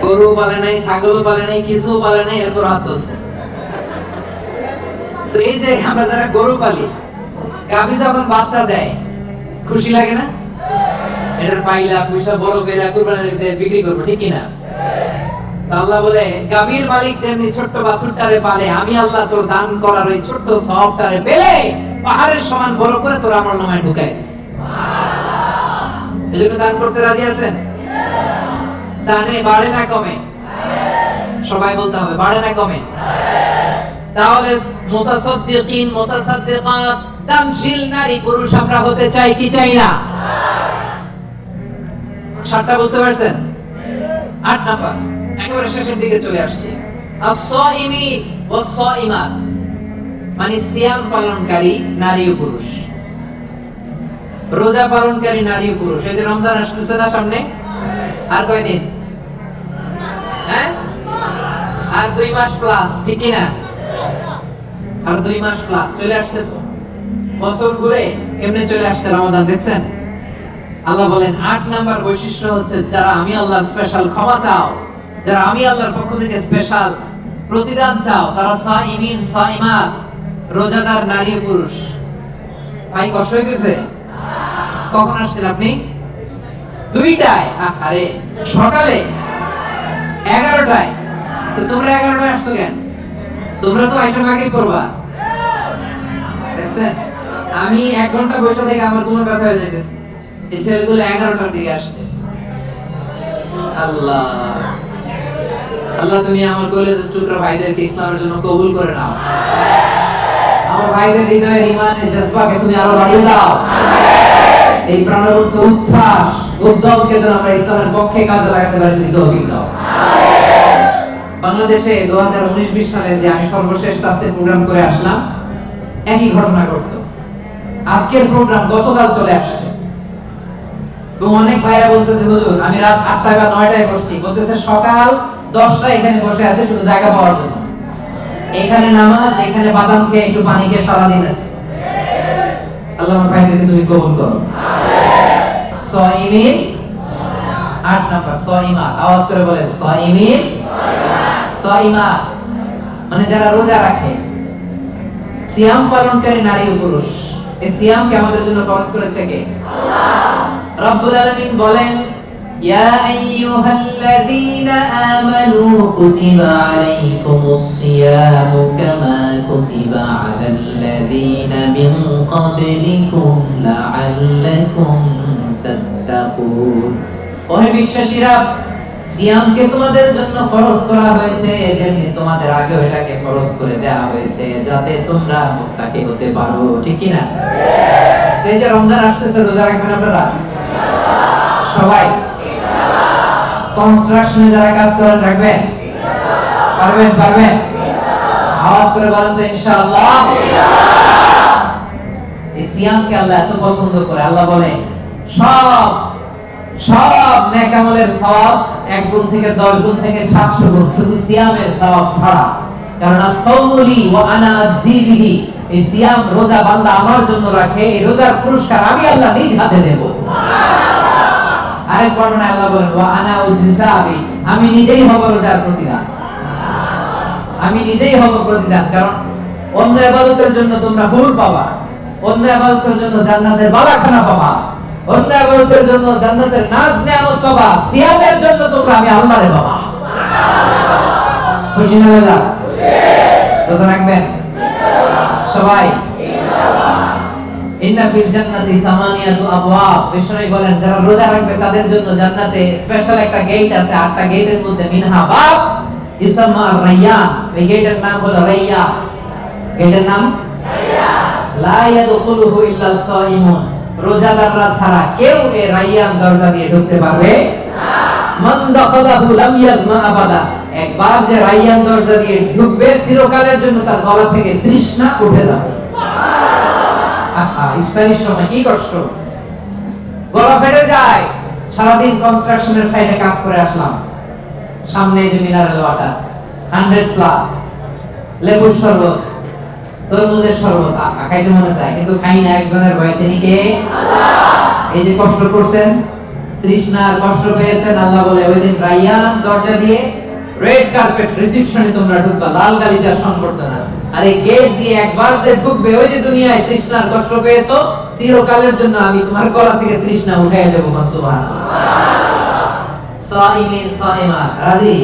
গরু পালে নাই, ছাগল পালে নাই, কিছু পালে নাই, এরপর হাত তুলছে। তো এই যে আমরা যারা গরু পালি, গাভী যখন বাচ্চা দেয় খুশি লাগে না? এটার পাইলা পয়সা বড় কইরা কুরবানিতে বিক্রি করব, ঠিক কি না? আল্লাহ বলে গাভীর মালিক যেমনি ছোট্ট বাছুরটারে পালে, আমি আল্লাহ তোর দান করার ওই ছোট্ট সওয়াবটারে পেলে পাহাড়ের সমান বড় করে তোর আমলনামায় ঢুকাই দিস। সুবহানাল্লাহ। এজন্য দান করতে রাজি আছেন? দানে বাড়ে না কমে? সবাই বলতে হবে বাড়ে না কমে? তাহলে মুতাসাদ্দিকিন মুতাসাদ্দিকাত দানশীল নারী পুরুষ আমরা হতে চাই কি চাই না? সাতটা বুঝতে পারছেন? 8 নাম্বার একেবারে শেষের দিকে চলে আসছে। আস-সাইমিন ওয়াস-সাইমাত, মানে সিয়াম পালনকারী নারী ও পুরুষ, রোজা পালনকারী নারী ও পুরুষ। এই যে রমজান আসতেছে না সামনে, আর কয়দিন? হ্যাঁ, আর 2 মাস প্লাস, ঠিক কি না? আর 2 মাস প্লাস চলে আসছে তো। বছর ঘুরে এমনি চলে আসছে রমাদান, দেখছেন? আল্লাহ বলেন 8 নাম্বার বৈশিষ্ট্য হচ্ছে যারা আমি আল্লাহর স্পেশাল ক্ষমা চাও, যারা আমি আল্লাহর পক্ষ থেকে স্পেশাল প্রতিদান চাও, তারা সাইমিন সাইমাত, রোজাদার নারী ও পুরুষ। ভাই কষ্ট হইতেছে? কখন আসছেন আপনি? 2টায়? আরে সকালে 11টায়। তো তোমরা 11টায় আসছো কেন? তোমরা তো আইসা মাগরিব করবা। দেখছেন, আমি 1 ঘন্টা বসে থেকে আমার কোমর ব্যথা হয়ে যাইতেছে। এই ছেলেগুলো 11টার দিকে আসছে। আল্লাহ আল্লাহ, তুমি আমার কলেজের টুকরা ভাইদেরকে ইসলামের জন্য কবুল করে নাও। আমার ভাইদের হৃদয়ের ঈমানের জজবাকে তুমি আরো বাড়িয়ে দাও। এই প্রাণবন্ত উচ্ছ্বাস উদ্যমকে যেন আমরা ইসলামের পক্ষে কাজে লাগাতে পারি, তুমি তৌফিক দাও। বাংলাদেশে 2019-20 সালে যে আমি সর্বশেষ তাফসীর প্রোগ্রাম করে আসলাম, একই ঘটনা ঘটতো। আজকের প্রোগ্রাম গতকাল চলে আসছে। তো অনেক ভাইরা বলছে যে হুজুর আমি রাত 8টায় বা 9টায় বসছি, বলতেছে সকাল 10টায় এখানে বসে আছে শুধু জায়গা পাওয়ার জন্য। এখানে নামাজ, এখানে বাদাম খেয়ে একটু পানি খেয়ে সারাদিন আছে। আল্লাহ আমার ভাইদেরকে তুমি কবুল করো। সাইমিন 8 নাম্বার সাইমা, আওয়াজ করে বলেন সাইমিন সাইমা, মানে যারা রোজা রাখে। সিয়াম পালনকারী নারী ও পুরুষ। এই সিয়ামকে আমাদের জন্য ফরজ করেছে কে? আল্লাহ। রব্বুল আলামিন বলেন ইয়া আইয়ুহাল্লাযীনা আমানু কুতিবা আলাইকুমুস সিয়ামু কামা কুতিবা আলাল্লাযীনা মিন ক্বাবলিকুম লাআল্লাকুম তাত্তাকুন। ওহে বিশ্বাসীরা, সিয়ামকে তোমাদের জন্য ফরজ করা হয়েছে, এজন্য তোমাদের আগেও এটাকে ফরজ করে দেওয়া হয়েছে যাতে তোমরা মুত্তাকি হতে পারো, ঠিক কি না? এই যে রমজান আসতেছে, রোজা রাখবেন আপনারা সবাই? কনস্ট্রাকশনে যারা কাজ করেন রাখবেন? পারবেন? পারবেন? আওয়াজ করে বলেন তো ইনশাআল্লাহ। এই সিয়ামকে আল্লাহ এত পছন্দ করে, আল্লাহ বলে সব নেক আমলের সওয়াব 1 গুণ থেকে 10 গুণ থেকে 700 গুণ, শুধু সিয়ামের সওয়াব ছাড়া। কারণ as-সাওমুলি ওয়া আনা আজজি বিহি, এই সিয়াম রোজা বান্দা আমার জন্য রাখে, এই রোজার পুরস্কার আমি আল্লাহ নিজ হাতে দেব। আরেক বর্ণনায় আল্লাহ বলেন ওয়া আনা উজসাবি, আমি নিজেই হব রোজার প্রতিদান। আমি নিজেই হব প্রতিদান। কারণ অন্য ইবাদতের জন্য তোমরা হুর পাবা, অন্য ইবাদতের জন্য জান্নাতের বালাখানা পাবা, অন্য ইবাদতের জন্য জান্নাতের নাজ নিয়ামত পাবা, সিয়ামের জন্য তোমরা আমি আল্লাহরে পাবা। খুশি না রোজা? রোজা রাখবেন সবাই ইনশাআল্লাহ। ইন্না ফিল জান্নাতি সামানিয়াতু আবওয়াব, বিষ্ণু বলেন যারা রোজা রাখবে তাদের জন্য জান্নাতে স্পেশাল একটা গেট আছে, 8টা গেটের মধ্যে মিনহা বাব ইসমা রায়্যান, এই গেটের নাম হলো রায়্যান। গেটের নাম রায়্যান। লা ইয়াদখুলুহু ইল্লা সাইমুন, রোজাদাররা ছাড়া কেউ এই রায়্যান দরজা দিয়ে ঢুকতে পারবে না। মান দাখালাহু লাম ইয়াজমা আবাদা, একবার যে রায়্যান দরজা দিয়ে ঢুকবে চিরকালের জন্য তার গলা থেকে তৃষ্ণা উঠে যাবে। ইফতারির সময় কি কষ্ট, গলা ফেটে যায়। সারাদিন কনস্ট্রাকশনের সাইডে কাজ করে আসলাম, সামনে যে মিনারেল ওয়াটার 100+, লেবুর শরবত, তরমুজের শরবত খাইতে মনে চায়, কিন্তু খাই না একজনের ভয়ে, তিনি কে? আল্লাহ। এই যে কষ্ট করছেন, তৃষ্ণার কষ্ট পেয়েছেন, আল্লাহ বলে ওই দিন রায়্যান দরজা দিয়ে রেড কার্পেট রিসেপশনে তোমরা ঢুকবা, লাল গালিচার সং করতে না। আর এই গেট দিয়ে একবার যে ঢুকবে, ওই যে দুনিয়ায় তৃষ্ণার কষ্ট পেয়েছো, চিরকালের জন্য আমি তোমার গলা থেকে তৃষ্ণা উঠাইয়া দেব। সুবহানাল্লাহ। সাইমিন সাইমা, রাজি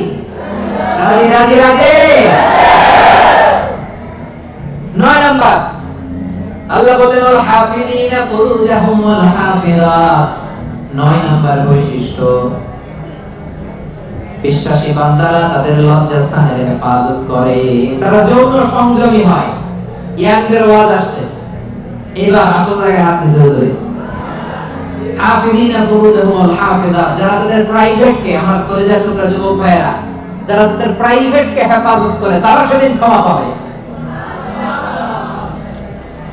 রাজি রাজি রাজি। 9 নাম্বার আল্লাহ বলেন ওয়াল হাফিযিনা ফুরুজাহুম ওয়াল হাফিযাত। 9 নাম্বার বৈশিষ্ট্য, বিশ্বাসী বান্দারা তাদের লজ্জাস্থানের হেফাজত করে, তারা যৌন সংযমী হয়। ইয়াংদের ওয়াজ আসছে, এবার আসল জায়গায় হাত দিতে হবে। হাফিযিনা ফুরুজাহুম ওয়াল হাফিযাত, যারা তাদের প্রাইভেটকে, আমার কলেজের টুকরা যুবক ভাইরা, যারা তাদের প্রাইভেটকে হেফাজত করে তারা সেদিন ক্ষমা পাবে।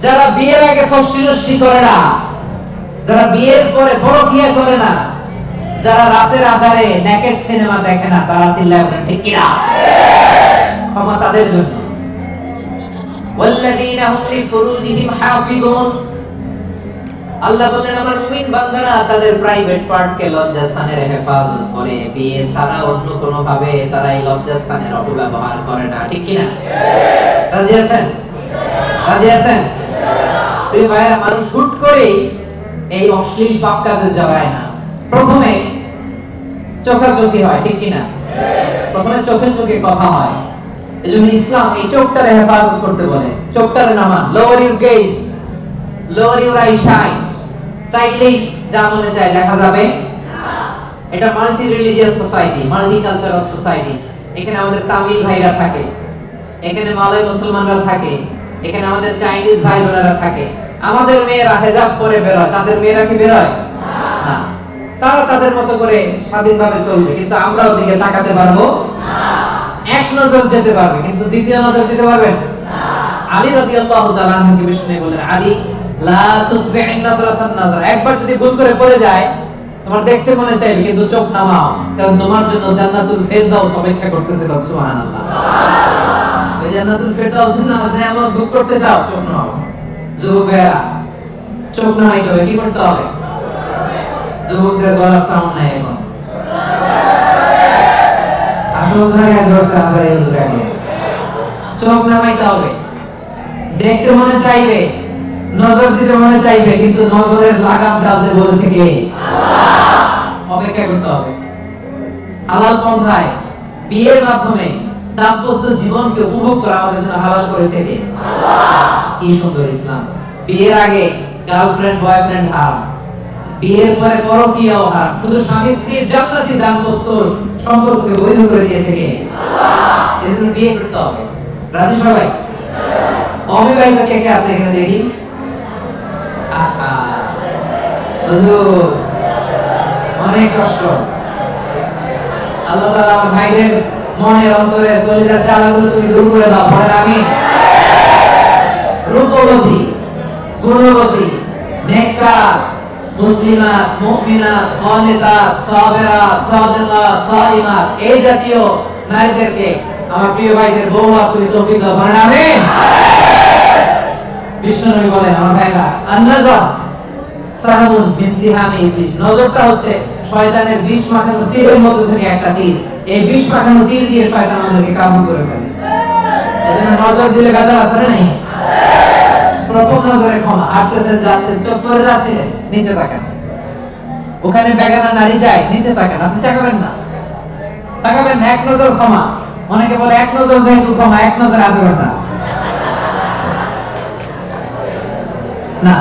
যারা বিয়ের আগে ফষ্টিনষ্টি করে না, যারা বিয়ের পরে পরকীয়া করে না, যারা রাতের আধারে নেকেড সিনেমা দেখে না, তারা চিল্লায় বলেন ঠিক কি না? ক্ষমা তাদের জন্য। ওয়াল্লাযীনা হুম লিফুরুজিহিম হাফিজুন, আল্লাহ বলেন আমার মুমিন বান্দারা তাদের প্রাইভেট পার্টকে লজ্জাস্থানের হেফাজত করে, বিয়ে ছাড়া অন্য কোনো ভাবে তারা এই লজ্জাস্থানের অপব্যবহার করে না, ঠিক কি না? রাজি আছেন? রাজি আছেন? প্রিয় ভাইরা, মানুষ হুট করে এই অশ্লীল পাপ কাজে জড়ায় না। প্রথমে চোখাচোখি হয়, ঠিক কি না? প্রথমে চোখে চোখে কথা হয়। এজন্য ইসলাম এই চোখটারে হেফাজত করতে বলে। চোখটারে নামান, lower your gaze, lower your eye sight. চাইলেই যা মনে চায় দেখা যাবে না। এটা multi religious society, multi cultural society. এখানে আমাদের তামিল ভাইরা থাকে, এখানে মালয় মুসলমানরা থাকে, এখানে আমাদের চাইনিজ ভাই বোনেরা থাকে। আমাদের মেয়েরা হিজাব পরে বের হয়, তাদের মেয়েরা কি বের হয় না? তারা তাদের মতো করে স্বাধীনভাবে চলবে, কিন্তু আমরা ওদিকে তাকাতে পারবো না। এক নজর যেতে পারবে, কিন্তু দ্বিতীয় নজর দিতে পারবেন না। আলী রাদিয়াল্লাহু তাআলা আনহুকে বিষ্ণু বলেন, আলী লা তুতবি'ন নাযরাতান নাযর, একবার যদি ভুল করে পড়ে যায় তোমার দেখতে মনে চাইবে কিন্তু চোখ নামাও, কারণ তোমার জন্য জান্নাতুল ফেরদাউস অপেক্ষা করতেছে। সুবহানাল্লাহ। ওই জান্নাতুল ফেরদাউসের নামাজ নিয়ে আমরা ভুল করতে চাও, চোখ নামাও। যুবকেরা চোখ নামাইতে হবে, কি করতে হবে? যুবকদের গলার সাউন্ড নাই এখন, আসল জায়গায় ধরছে আজারে হুজুর। এখন চোখ নামাইতে হবে, দেখতে মনে চাইবে, নজর দিতে মনে চাইবে, কিন্তু নজরের লাগাম ডালতে বলেছে কে? আল্লাহ। অপেক্ষা করতে হবে। হালাল পন্থায় বিয়ের মাধ্যমে দাম্পত্য জীবনকে উপভোগ করা আমাদের জন্য হালাল করেছে কে? আল্লাহ। কি সুন্দর ইসলাম! বিয়ের আগে গার্লফ্রেন্ড বয়ফ্রেন্ড হারাম, বিয়ের পরে পরকীয়াও হারাম, শুধু স্বামী স্ত্রীর জান্নাতি দাম্পত্য সম্পর্ককে বৈধ করে দিয়েছে কে? আল্লাহ। এজন্য বিয়ে করতে হবে। রাজি সবাই? অবিবাহিত কে কে আছে এখানে দেখি? হুজুর অনেক কষ্ট। আল্লাহ তাআলা আমার ভাইদের মনের অন্তরের কলিজার জ্বালাগুলো তুমি দূর করে দাও। পড়েন আমিন। রূপবতী, গুণবতী, নেককার, মুসলিমাত, মুমিনাত, কানিতাত, সাবিরাত, সাদিকাত, সাইমাত, এই জাতীয় নারীদেরকে আমার প্রিয় ভাইদের বউ আর তুমি তৌফিক দাও। পড়েন আমিন। বিশ্বনবী বলেন আমার ভাইরা, আন-নাযার সাহাবুন মিন সিহামি ইবলিস, নজরটা হচ্ছে শয়তানের বিষ মাখানো তীরের মধ্যে থেকে একটা তীর। এই বিষ মাখানো তীর দিয়ে শয়তান আমাদেরকে কাবু করে ফেলে। এজন্য নজর দিলে বেজার আছে না নাই? প্রথম নজরে ক্ষমা, হাঁটতেছেন যাচ্ছেন, চোখ পড়ে যাচ্ছে, নিচে তাকান। ওখানে বেগানা নারী যায়, নিচে তাকান, আপনি তাকাবেন না, তাকাবেন না। এক নজর ক্ষমা। অনেকে বলে এক নজর যেহেতু ক্ষমা, এক নজর আদর না। না,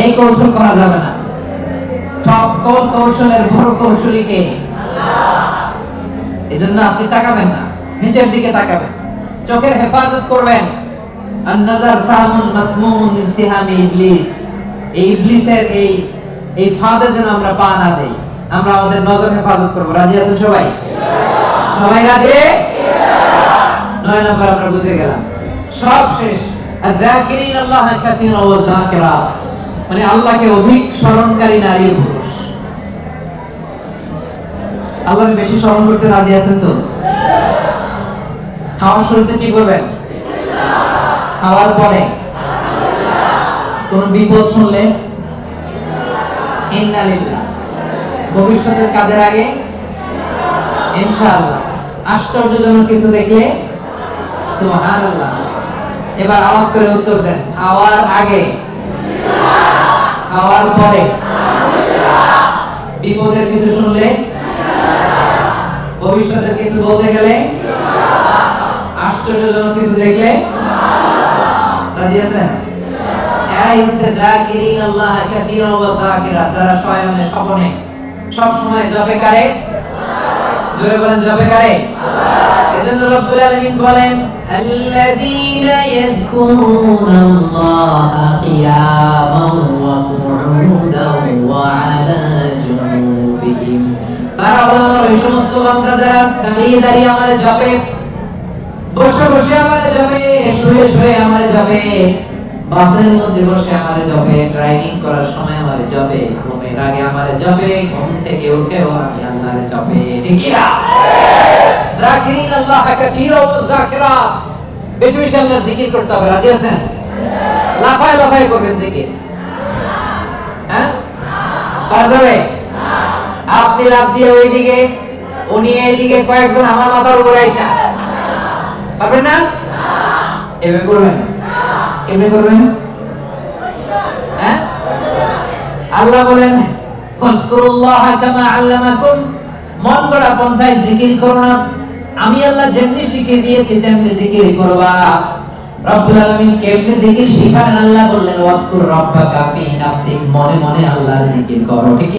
এই কৌশল করা যাবে না। সকল কৌশলের বড় কৌশলী কে? আল্লাহ। এজন্য আপনি তাকাবেন না, নিচের দিকে তাকাবেন, চোখের হেফাজত করবেন। আন-নাযার সাহামুন মাসমুমুন মিন সিহামি ইবলিস, এই ইবলিসের এই ফাঁদে যেন আমরা পা না দেই। আমরা আমাদের নজর হেফাজত করব। রাজি আছেন সবাই? সবাই রাজি? 9 নম্বর আমরা বুঝে গেলাম। সব শেষ। আয-যাকিরিন আল্লাহ কাসীরা ওয়া যাকিরাত, মানে আল্লাহকে অধিক স্মরণকারী নারী পুরুষ। আল্লাহকে বেশি স্মরণ করতে রাজি আছেন তো? খাওয়ার শুরুতে কি করবেন? বিসমিল্লাহ। খাওয়ার পরে কোন বিপদ শুনলে ইন্না লিল্লাহ। ভবিষ্যতের কাজের আগে ইনশাআল্লাহ। আশ্চর্যজনক কিছু দেখলে সুবহানাল্লাহ। এবার আওয়াজ করে উত্তর দেন। খাওয়ার আগে, খাওয়ার পরে, বিপদের কিছু শুনলে, ভবিষ্যতের কিছু বলতে গেলে, আশ্চর্যজনক কিছু দেখলে, রাজি আছেন? এরাই হচ্ছে যাকিরিন আল্লাহ কাসীরা ওয়া যাকিরাত, যারা স্বয়নে স্বপনে সব সময় জপে কারে? জোরে বলেন, জপে কারে? আল্লাহ। এজন্য রব্বুল আলামিন বলেন, আল্লাযীনা ইয়াযকুরুনাল্লাহা কিয়ামান ওয়া কুউদান ওয়া আলা জুনুবিহিম, তারা হলো ওই সমস্ত বান্দা যারা দাঁড়িয়ে দাঁড়িয়ে আমারে জপে, বসে বসে আমারে জপে, শুয়ে শুয়ে আমারে জপে, বাসের মধ্যে বসে আমারে জপে, ড্রাইভিং করার সময় আমারে জপে, ঘুমের আগে আমারে জপে, ঘুম থেকে উঠেও আমি আল্লাহরে জপে। ঠিক কি না? যাকিরিন আল্লাহ কাসীরা ওয়া যাকিরাত, বেশি বেশি আল্লাহর জিকির করতে হবে। রাজি আছেন? লাফায় লাফায় করবেন জিকির। হ্যাঁ, পারা যাবে? আপনি লাফ দিয়ে ওইদিকে, উনি এইদিকে, কয়েকজন আমার মাথার উপরে আইসা, পারবেন না? এভাবে করবেন। কেমনে করবেন? হ্যাঁ, আল্লাহ বলেন ফাযকুরুল্লাহা কামা আল্লামাকুম, মন গড়া পন্থায় জিকির করো না, আমি আল্লাহ যেমনি শিখিয়ে দিয়েছি তেমনি জিকির করবা। রব্বুল আলামিন কেমনে জিকির শিখালেন? আল্লাহ বললেন ওয়াকুর রাব্বাকা ফি নাফসিক, মনে মনে আল্লাহর জিকির করো। ঠিক